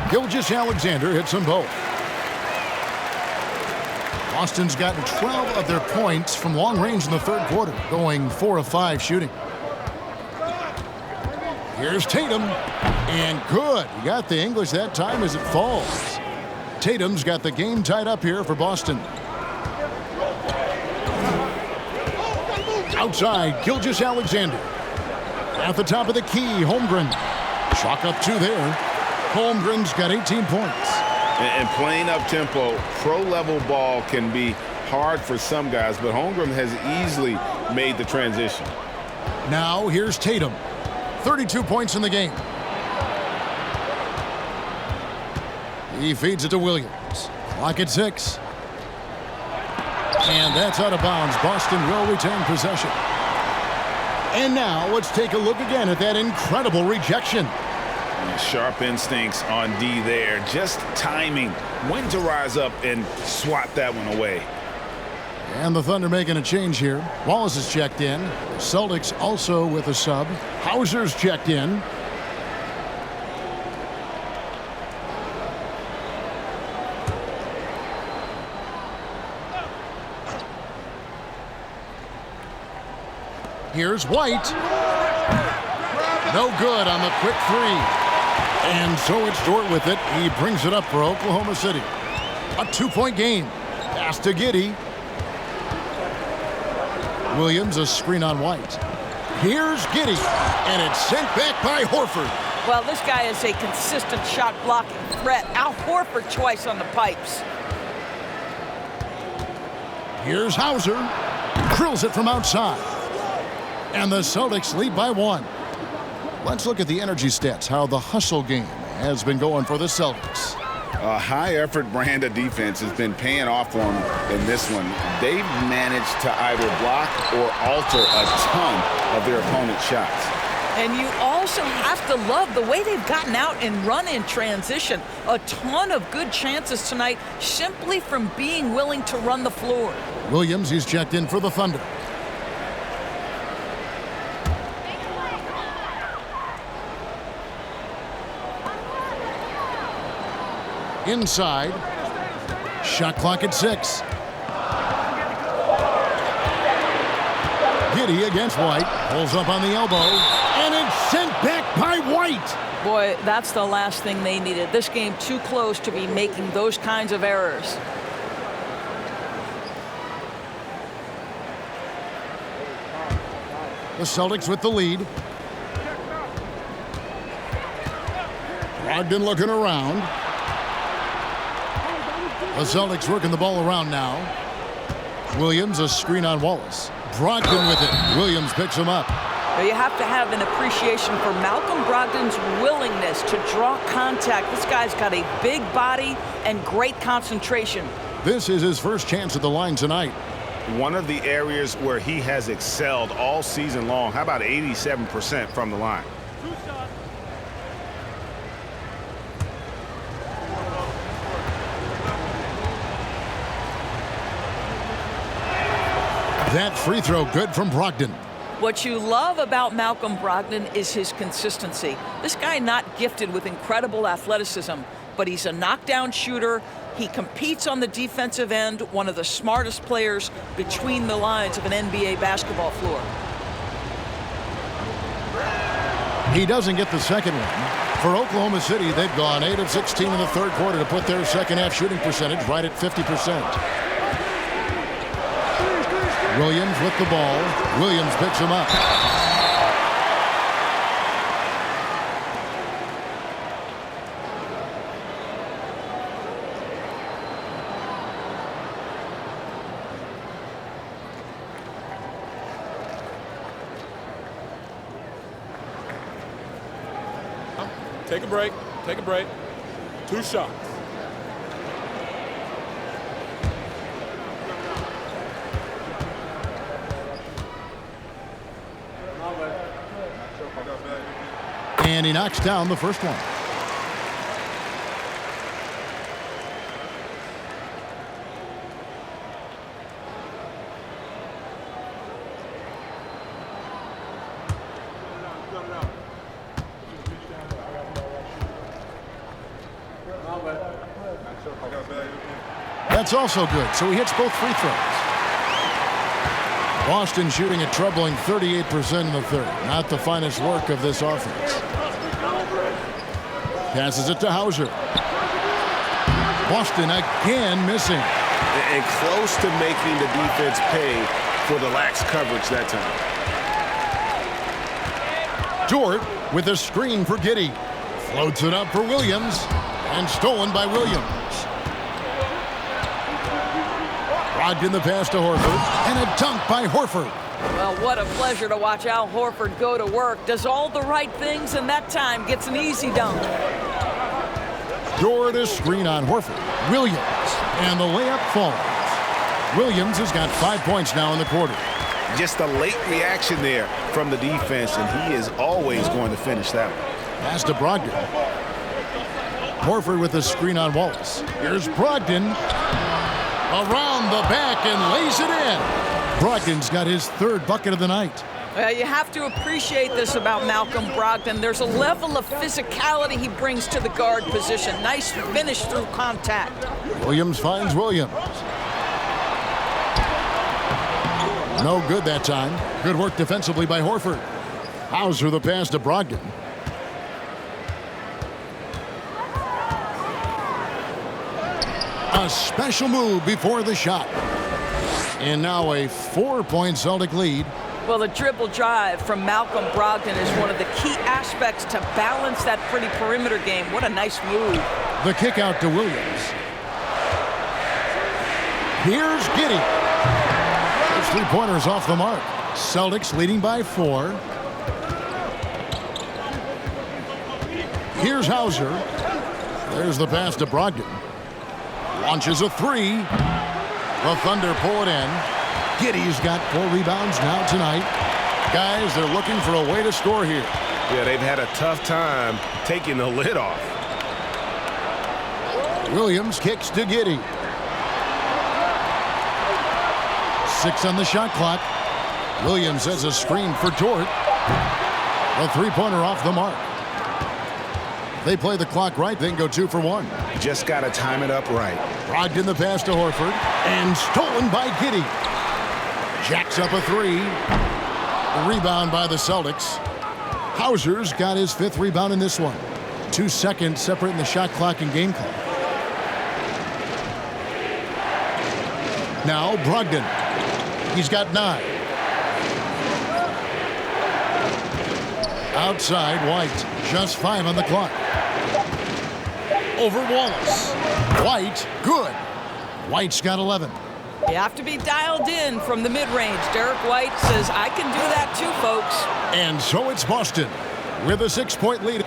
A: Gilgeous-Alexander hits them both. Boston's gotten 12 of their points from long range in the 3rd quarter, going 4 of 5 shooting. Here's Tatum, and good. He got the English that time as it falls. Tatum's got the game tied up here for Boston. Outside, Gilgeous-Alexander. At the top of the key, Holmgren. Chalk up 2 there. Holmgren's got 18 points.
D: And playing up-tempo, pro-level ball can be hard for some guys, but Holmgren has easily made the transition.
A: Now here's Tatum. 32 points in the game. He feeds it to Williams. Clock at 6. And that's out of bounds. Boston will retain possession. And now let's take a look again at that incredible rejection.
D: Sharp instincts on D there. Just timing when to rise up and swat that one away.
A: And the Thunder making a change here. Wallace is checked in. The Celtics also with a sub. Hauser's checked in. Here's White. No good on the quick 3. And so it's Dort with it. He brings it up for Oklahoma City. A 2-point game. Pass to Giddey. Williams, a screen on White. Here's Giddey. And it's sent back by Horford.
C: Well, this guy is a consistent shot blocking threat. Al Horford twice on the pipes.
A: Here's Hauser. Drills it from outside. And the Celtics lead by 1. Let's look at the energy stats, how the hustle game has been going for the Celtics.
D: A high-effort brand of defense has been paying off for them in this one. They've managed to either block or alter a ton of their opponent's shots.
C: And you also have to love the way they've gotten out and run in transition. A ton of good chances tonight simply from being willing to run the floor.
A: Williams, he's checked in for the Thunder. Inside. Shot clock at 6. Giddey against White. Pulls up on the elbow. And it's sent back by White.
C: Boy, that's the last thing they needed. This game too close to be making those kinds of errors.
A: The Celtics with the lead. Brogdon looking around. The Celtics working the ball around now. Williams, a screen on Wallace. Brogdon with it. Williams picks him up.
C: You have to have an appreciation for Malcolm Brogdon's willingness to draw contact. This guy's got a big body and great concentration.
A: This is his first chance at the line tonight.
B: One of the areas where he has excelled all season long. How about 87% from the line?
A: That free throw good from Brogdon.
C: What you love about Malcolm Brogdon is his consistency. This guy not gifted with incredible athleticism, but he's a knockdown shooter. He competes on the defensive end, one of the smartest players between the lines of an NBA basketball floor.
A: He doesn't get the second one. For Oklahoma City, they've gone 8 of 16 in the third quarter to put their second half shooting percentage right at 50%. Williams with the ball. Williams picks him up.
G: Take a break. Take a break. 2 shots.
A: And he knocks down the first one. That's also good, so he hits both free throws. Boston shooting a troubling 38% in the third. Not the finest work of this offense. Passes it to Hauser. Boston again missing.
B: And close to making the defense pay for the lax coverage that time.
A: Dort with a screen for Giddey. Floats it up for Williams. And stolen by Williams. Brogdon the pass to Horford. And a dunk by Horford.
C: Well, what a pleasure to watch Al Horford go to work. Does all the right things, and that time gets an easy dunk.
A: Dort a screen on Horford. Williams. And the layup falls. Williams has got 5 points now in the quarter.
B: Just a late reaction there from the defense, and he is always going to finish that one.
A: Pass to Brogdon. Horford with a screen on Wallace. Here's Brogdon. Around the back and lays it in. Brogdon's got his third bucket of the night.
C: Well, you have to appreciate this about Malcolm Brogdon. There's a level of physicality he brings to the guard position. Nice finish through contact.
A: Williams finds Williams. No good that time. Good work defensively by Horford. Hauser the pass to Brogdon. A special move before the shot. And now a 4-point Celtic lead.
C: Well, the dribble drive from Malcolm Brogdon is one of the key aspects to balance that pretty perimeter game. What a nice move.
A: The kick out to Williams. Here's Giddey. Those three-pointers off the mark. Celtics leading by 4. Here's Hauser. There's the pass to Brogdon. Launches a three. The Thunder pull it in. Giddey's got 4 rebounds now tonight. Guys, they're looking for a way to score here.
B: Yeah, they've had a tough time taking the lid off.
A: Williams kicks to Giddey. 6 on the shot clock. Williams has a screen for Dort. A three-pointer off the mark. They play the clock right, then go 2 for 1.
D: Just got to time it up right.
A: Brogdon the pass to Horford. And stolen by Giddey. Jacks up a three. A rebound by the Celtics. Hauser's got his 5th rebound in this one. 2 seconds separating the shot clock and game clock. Now Brogdon. He's got 9. Outside White. Just 5 on the clock. Over Wallace. White, good. White's got 11.
C: You have to be dialed in from the mid-range. Derek White says, I can do that too, folks.
A: And so it's Boston with a 6-point lead.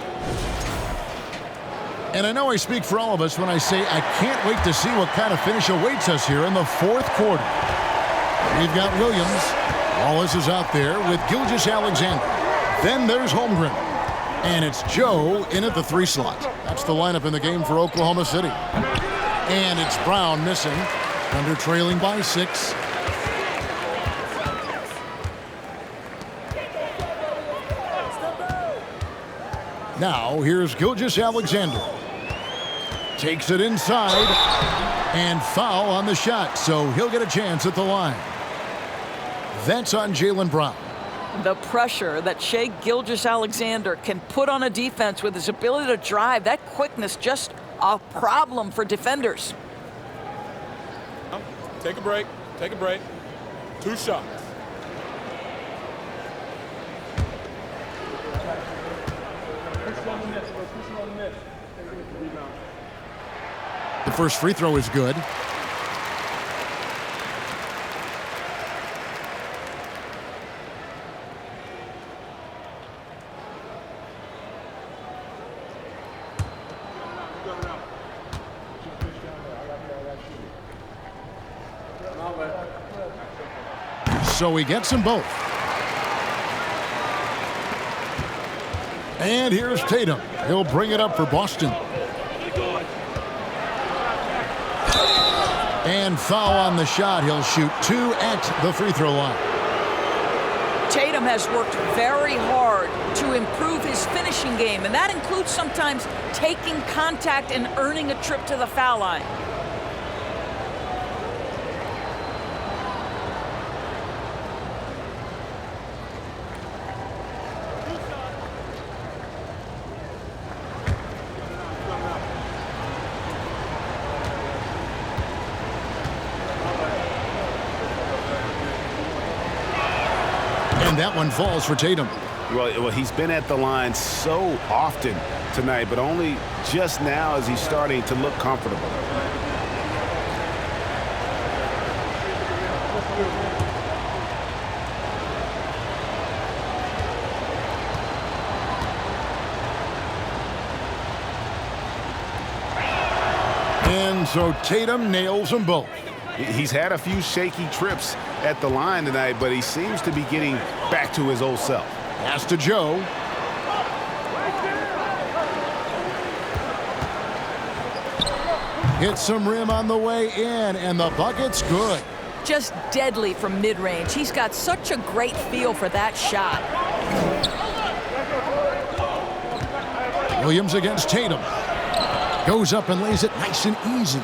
A: And I know I speak for all of us when I say I can't wait to see what kind of finish awaits us here in the 4th quarter. We've got Williams. Wallace is out there with Gilgeous-Alexander. Then there's Holmgren. And it's Joe in at the 3 slot. That's the lineup in the game for Oklahoma City. And it's Brown missing. Thunder trailing by 6. Now here's Gilgeous-Alexander. Takes it inside. And foul on the shot, so he'll get a chance at the line. That's on Jaylen Brown.
C: The pressure that Shai Gilgeous-Alexander can put on a defense with his ability to drive, that quickness, just a problem for defenders.
G: Take a break. Take a break. 2 shots.
A: The first free throw is good. So he gets them both. And here's Tatum. He'll bring it up for Boston. And foul on the shot. He'll shoot 2 at the free throw line.
C: Tatum has worked very hard to improve his finishing game, and that includes sometimes taking contact and earning a trip to the foul line.
A: And that one falls for Tatum.
D: Well, he's been at the line so often tonight, but only just now is he starting to look comfortable.
A: And so Tatum nails them both.
D: He's had a few shaky trips at the line tonight, but he seems to be getting back to his old self.
A: Pass to Joe. Hits some rim on the way in, and the bucket's good.
C: Just deadly from mid-range. He's got such a great feel for that shot.
A: Williams against Tatum. Goes up and lays it nice and easy.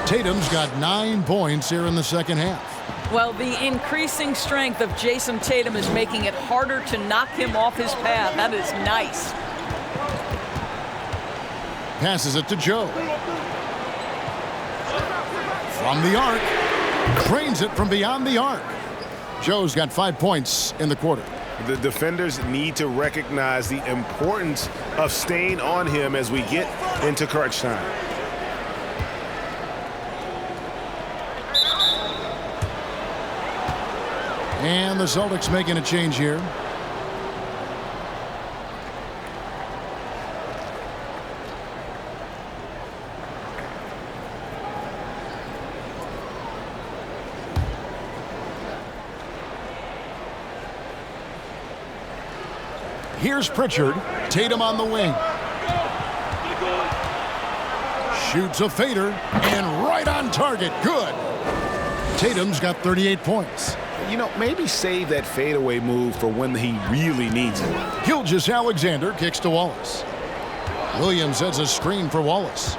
A: Tatum's got 9 points here in the second half.
C: Well, the increasing strength of Jason Tatum is making it harder to knock him off his path. That is nice.
A: Passes it to Joe. From the arc. Drains it from beyond the arc. Joe's got 5 points in the quarter.
B: The defenders need to recognize the importance of staying on him as we get into crunch time.
A: And the Celtics making a change here. Here's Pritchard. Tatum on the wing. Shoots a fader, and right on target. Good. Tatum's got 38 points.
D: You know, maybe save that fadeaway move for when he really needs it.
A: Gilgeous-Alexander kicks to Wallace. Williams has a screen for Wallace.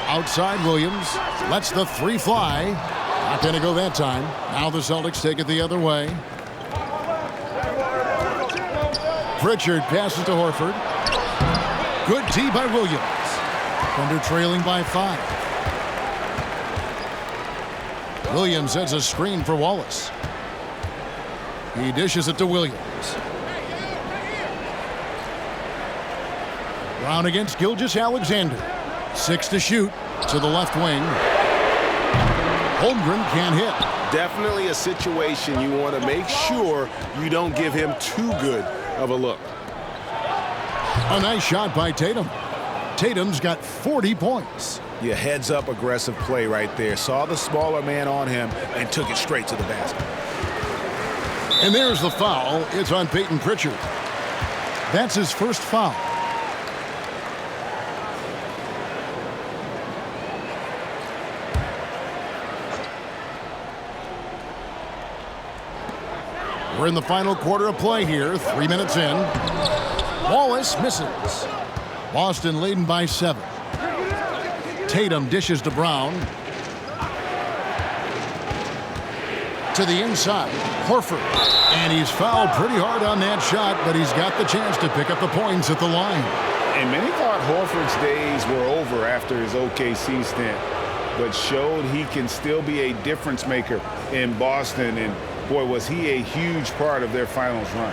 A: Outside Williams. Lets the three fly. Not going to go that time. Now the Celtics take it the other way. Pritchard passes to Horford. Good tee by Williams. Thunder trailing by 5. Williams has a screen for Wallace. He dishes it to Williams. Brown against Gilgeous-Alexander. 6 to shoot to the left wing. Holmgren can't hit.
B: Definitely a situation you want to make sure you don't give him too good of a look.
A: A nice shot by Tatum. Tatum's got 40 points.
D: Yeah, heads-up aggressive play right there. Saw the smaller man on him and took it straight to the basket.
A: And there's the foul. It's on Peyton Pritchard. That's his first foul. We're in the final quarter of play here. 3 minutes in. Wallace misses. Boston leading by 7. Tatum dishes to Brown. To the inside. Horford. And he's fouled pretty hard on that shot, but he's got the chance to pick up the points at the line.
B: And many thought Horford's days were over after his OKC stint, but showed he can still be a difference maker in Boston. And boy, was he a huge part of their finals run.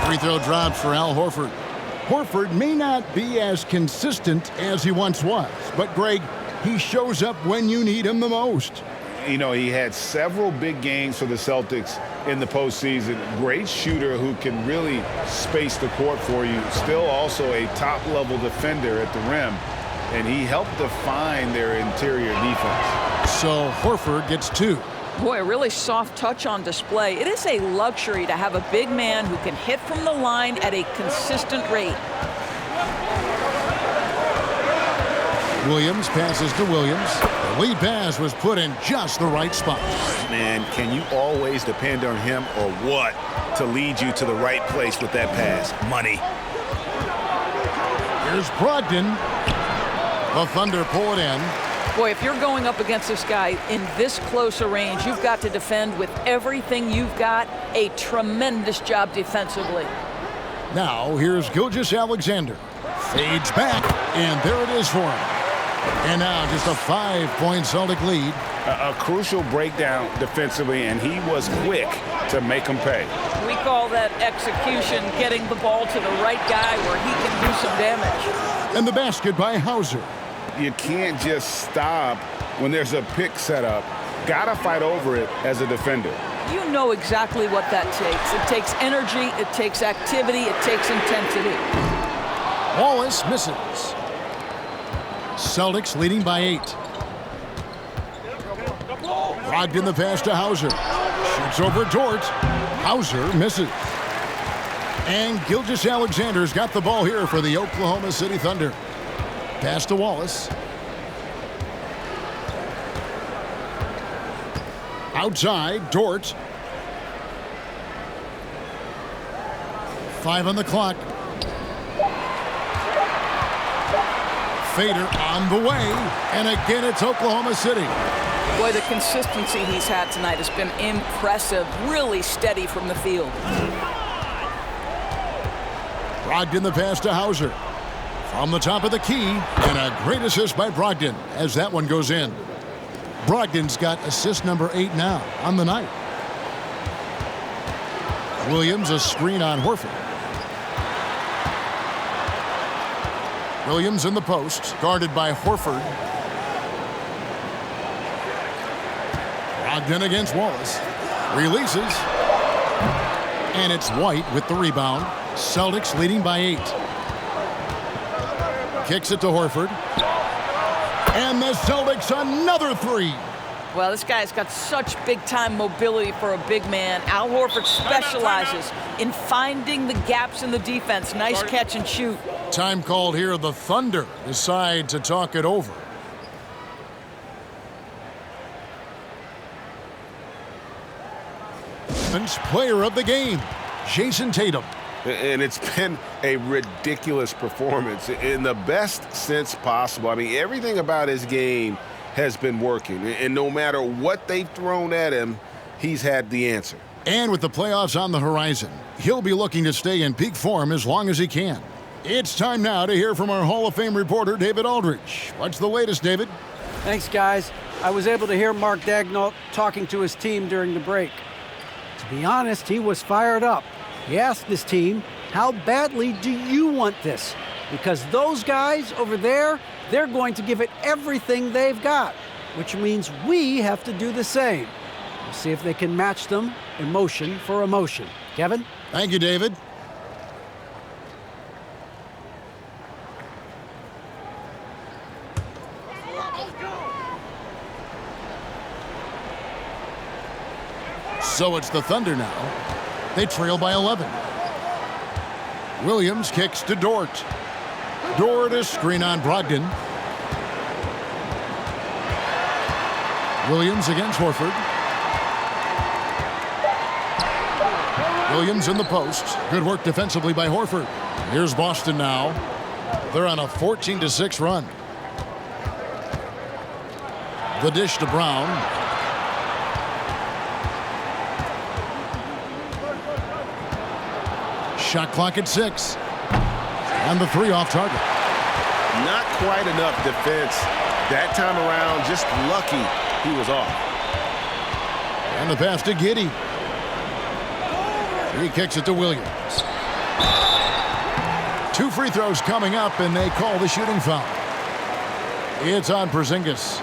A: Free throw dropped for Al Horford. Horford may not be as consistent as he once was, but Greg, he shows up when you need him the most.
B: You know, he had several big games for the Celtics in the postseason. Great shooter who can really space the court for you. Still also a top-level defender at the rim, and he helped define their interior defense.
A: So Horford gets 2.
C: Boy, a really soft touch on display. It is a luxury to have a big man who can hit from the line at a consistent rate.
A: Williams passes to Williams. The lead pass was put in just the right spot.
D: Man, can you always depend on him or what to lead you to the right place with that pass? Money.
A: Here's Brogdon. The Thunder pull it in.
C: Boy, if you're going up against this guy in this close a range, you've got to defend with everything you've got. A tremendous job defensively.
A: Now, here's Gilgeous-Alexander. Fades back, and there it is for him. And now just a 5-point Celtic lead.
B: A crucial breakdown defensively, and he was quick to make them pay.
C: We call that execution, getting the ball to the right guy where he can do some damage.
A: And the basket by Hauser.
B: You can't just stop when there's a pick set up. Gotta fight over it as a defender.
C: You know exactly what that takes. It takes energy, it takes activity, it takes intensity.
A: Wallace misses. Celtics leading by 8. Brogdon the pass to Hauser. Shoots over Dort. Hauser misses. And Gilgeous-Alexander's got the ball here for the Oklahoma City Thunder. Pass to Wallace. Outside, Dort. 5 on the clock. Fader on the way. And again, it's Oklahoma City.
C: Boy, the consistency he's had tonight has been impressive. Really steady from the field.
A: Brogdon the pass to Hauser. From the top of the key, and a great assist by Brogdon as that one goes in. Brogdon's got assist number 8 now on the night. Williams a screen on Horford. Williams in the post, guarded by Horford. Brogdon against Wallace. Releases. And it's White with the rebound. Celtics leading by 8. Kicks it to Horford. And the Celtics another 3.
C: Well, this guy's got such big-time mobility for a big man. Al Horford specializes in finding the gaps in the defense. Nice catch and shoot.
A: Time called here. The Thunder decide to talk it over. Player of the game, Jayson Tatum.
B: And it's been a ridiculous performance in the best sense possible. I mean, everything about his game has been working. And no matter what they've thrown at him, he's had the answer.
A: And with the playoffs on the horizon, he'll be looking to stay in peak form as long as he can. It's time now to hear from our Hall of Fame reporter, David Aldridge. What's the latest, David?
E: Thanks, guys. I was able to hear Mark Daigneault talking to his team during the break. To be honest, he was fired up. He asked his team, how badly do you want this? Because those guys over there, they're going to give it everything they've got, which means we have to do the same. We'll see if they can match them emotion for emotion. Kevin?
A: Thank you, David. So it's the Thunder now. They trail by 11. Williams kicks to Dort. Dort is screen on Brogdon. Williams against Horford. Williams in the post. Good work defensively by Horford. Here's Boston now. They're on a 14-6 run. The dish to Brown. Shot clock at 6. And the 3 off target.
B: Not quite enough defense that time around. Just lucky he was off.
A: And the pass to Giddey. He kicks it to Williams. 2 free throws coming up, and they call the shooting foul. It's on Porzingis.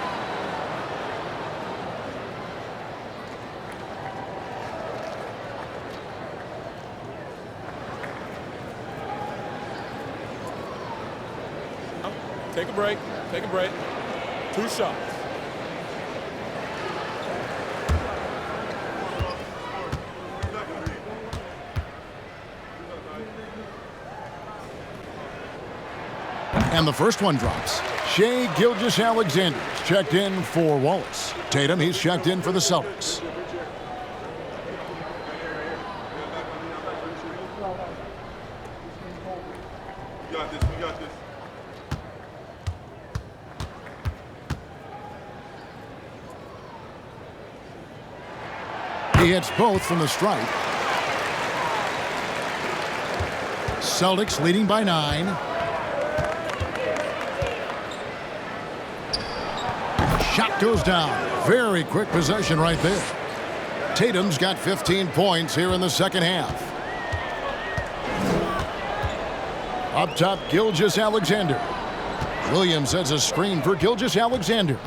G: Take a break. Take a break. 2 shots.
A: And the first one drops. Shai Gilgeous-Alexander checked in for Wallace. Tatum, he's checked in for the Celtics.
H: We got this. We got this.
A: He hits both from the stripe. Celtics leading by 9. Shot goes down. Very quick possession right there. Tatum's got 15 points here in the second half. Up top, Gilgeous-Alexander. Williams sets a screen for Gilgeous-Alexander.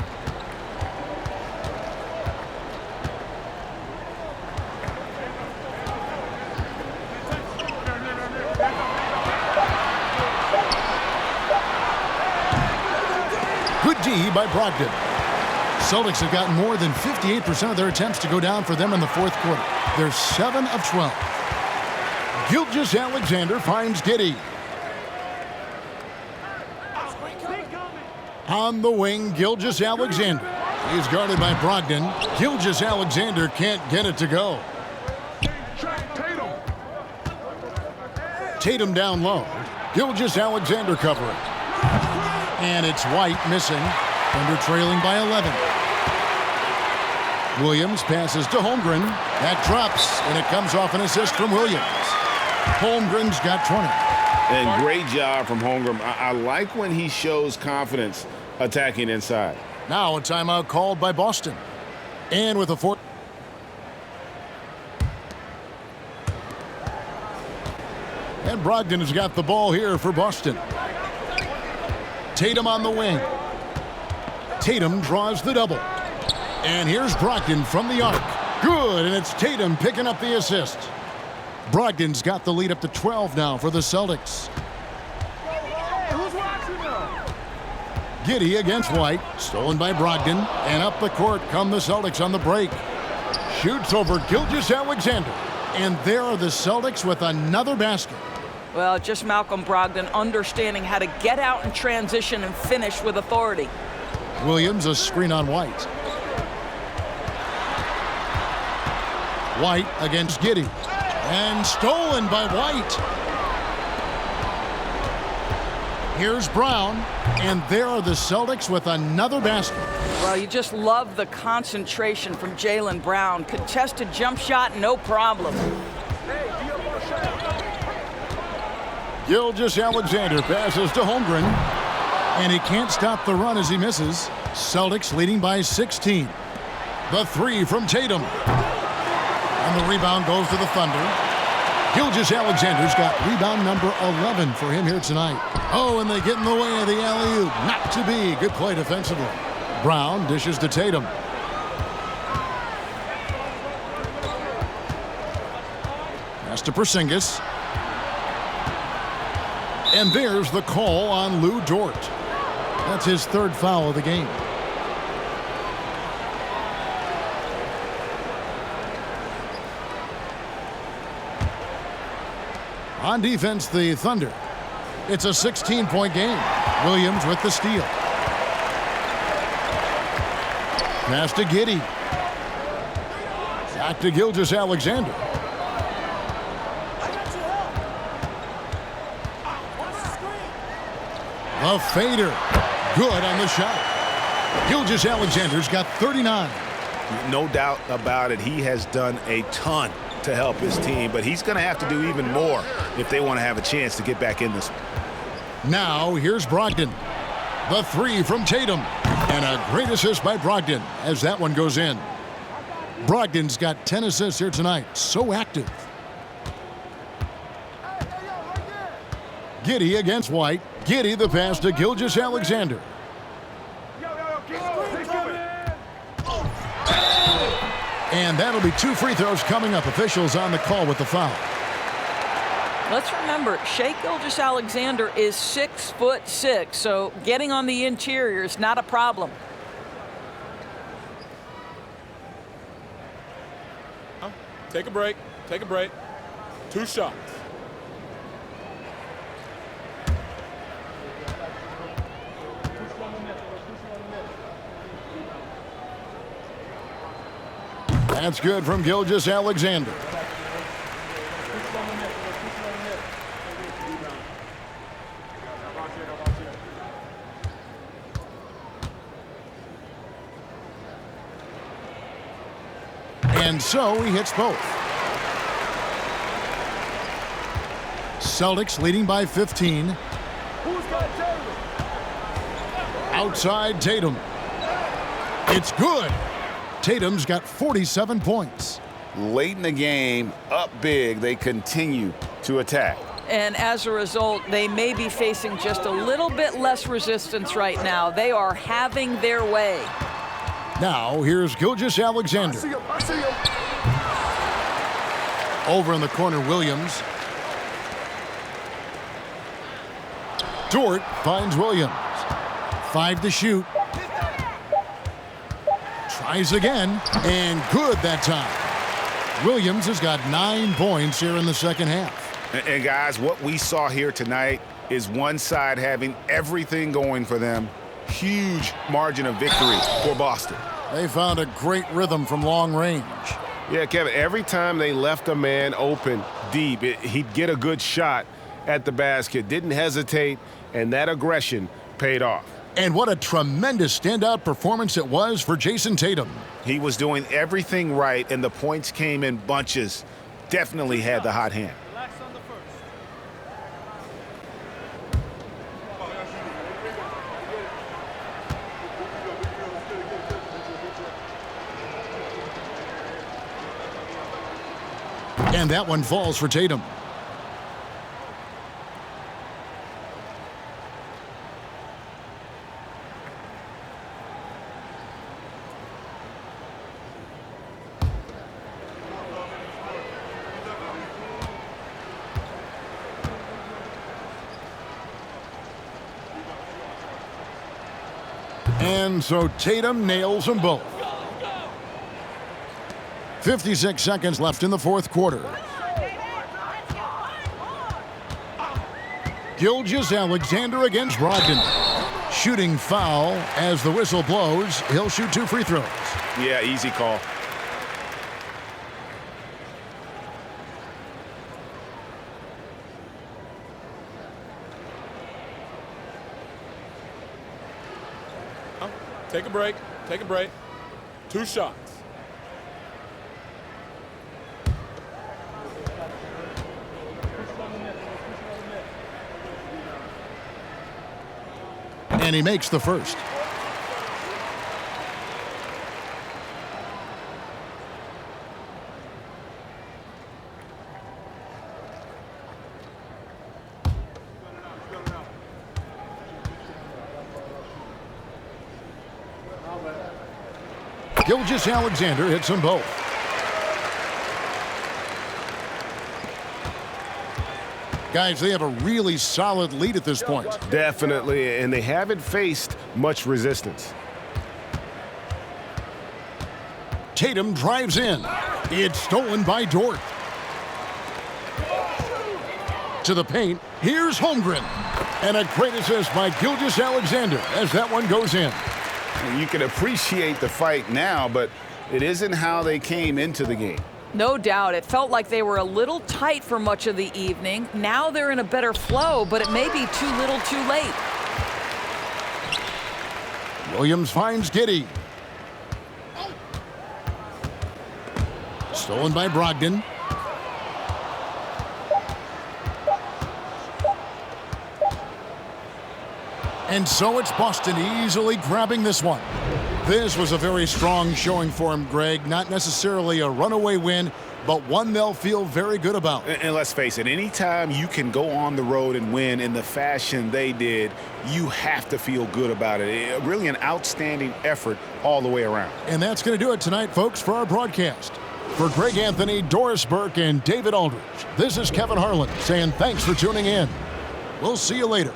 A: Good D by Brogdon. Celtics have gotten more than 58% of their attempts to go down for them in the fourth quarter. They're 7 of 12. Gilgeous-Alexander finds Giddey. On the wing, Gilgeous-Alexander. He's guarded by Brogdon. Gilgeous-Alexander can't get it to go. Tatum down low. Gilgeous-Alexander covering. And it's White missing. Thunder trailing by 11. Williams passes to Holmgren. That drops, and it comes off an assist from Williams. Holmgren's got 20.
B: And great job from Holmgren. I like when he shows confidence attacking inside.
A: Now a timeout called by Boston. And with a 4. And Brogdon has got the ball here for Boston. Tatum on the wing. Tatum draws the double. And here's Brogdon from the arc. Good, and it's Tatum picking up the assist. Brogdon's got the lead up to 12 now for the Celtics. Giddey against White, stolen by Brogdon, and up the court come the Celtics on the break. Shoots over Gilgeous-Alexander, and there are the Celtics with another basket.
C: Well, just Malcolm Brogdon understanding how to get out and transition and finish with authority.
A: Williams a screen on White. White against Giddey, and stolen by White. Here's Brown, and there are the Celtics with another basket.
C: Well, you just love the concentration from Jaylen Brown. Contested jump shot, no problem.
A: Gilgeous-Alexander passes to Holmgren, and he can't stop the run as he misses. Celtics leading by 16. The three from Tatum. And the rebound goes to the Thunder. Gilgeous-Alexander's got rebound number 11 for him here tonight. Oh, and they get in the way of the alley-oop. Not to be. Good play defensively. Brown dishes to Tatum. Pass to Porzingis. And there's the call on Lou Dort. That's his third foul of the game. On defense, the Thunder. It's a 16-point game. Williams with the steal. Pass to Giddey. Back to Gilgeous-Alexander. A fader. Good on the shot. Gilgeous-Alexander's got 39.
D: No doubt about it. He has done a ton to help his team, but he's going to have to do even more if they want to have a chance to get back in this.
A: Now here's Brogdon. The three from Tatum. And a great assist by Brogdon as that one goes in. Brogdon's got 10 assists here tonight. So active. Giddey against White. Giddey the pass to Gilgeous-Alexander. And that'll be 2 free throws coming up. Officials on the call with the foul.
C: Let's remember, Shai Gilgeous-Alexander is 6'6", so getting on the interior is not a problem.
G: Take a break. Take a break. 2 shots.
A: That's good from Gilgeous-Alexander. And so he hits both. Celtics leading by 15. Outside Tatum. It's good. Tatum's got 47 points.
D: Late in the game, up big, they continue to attack.
C: And as a result, they may be facing just a little bit less resistance right now. They are having their way.
A: Now, here's Gilgeous-Alexander. Over in the corner, Williams. Dort finds Williams. 5 to shoot. Tries again, and good that time. Williams has got 9 points here in the second half.
D: And guys, what we saw here tonight is one side having everything going for them. Huge margin of victory for Boston.
A: They found a great rhythm from long range.
B: Yeah, Kevin, every time they left a man open deep, he'd get a good shot at the basket. Didn't hesitate, and that aggression paid off.
A: And what a tremendous standout performance it was for Jayson Tatum.
D: He was doing everything right, and the points came in bunches. Definitely had the hot hand.
A: And that one falls for Tatum. And so Tatum nails them both. 56 seconds left in the fourth quarter. Gilgeous-Alexander against Brogdon. Shooting foul as the whistle blows. He'll shoot 2 free throws.
D: Yeah, easy call.
G: Take a break. Take a break. 2 shots.
A: And he makes the first. Gilgeous-Alexander hits them both. Guys, they have a really solid lead at this point.
B: Definitely, and they haven't faced much resistance.
A: Tatum drives in. It's stolen by Dort. To the paint, here's Holmgren. And a great assist by Gilgeous-Alexander as that one goes in.
D: You can appreciate the fight now, but it isn't how they came into the game.
C: No doubt. It felt like they were a little tight for much of the evening. Now they're in a better flow, but it may be too little too late.
A: Williams finds Giddey. Stolen by Brogdon. And so it's Boston easily grabbing this one. This was a very strong showing for him, Greg. Not necessarily a runaway win, but one they'll feel very good about.
D: And let's face it, anytime you can go on the road and win in the fashion they did, you have to feel good about it. Really an outstanding effort all the way around.
A: And that's going to do it tonight, folks, for our broadcast. For Greg Anthony, Doris Burke, and David Aldridge, this is Kevin Harlan saying thanks for tuning in. We'll see you later.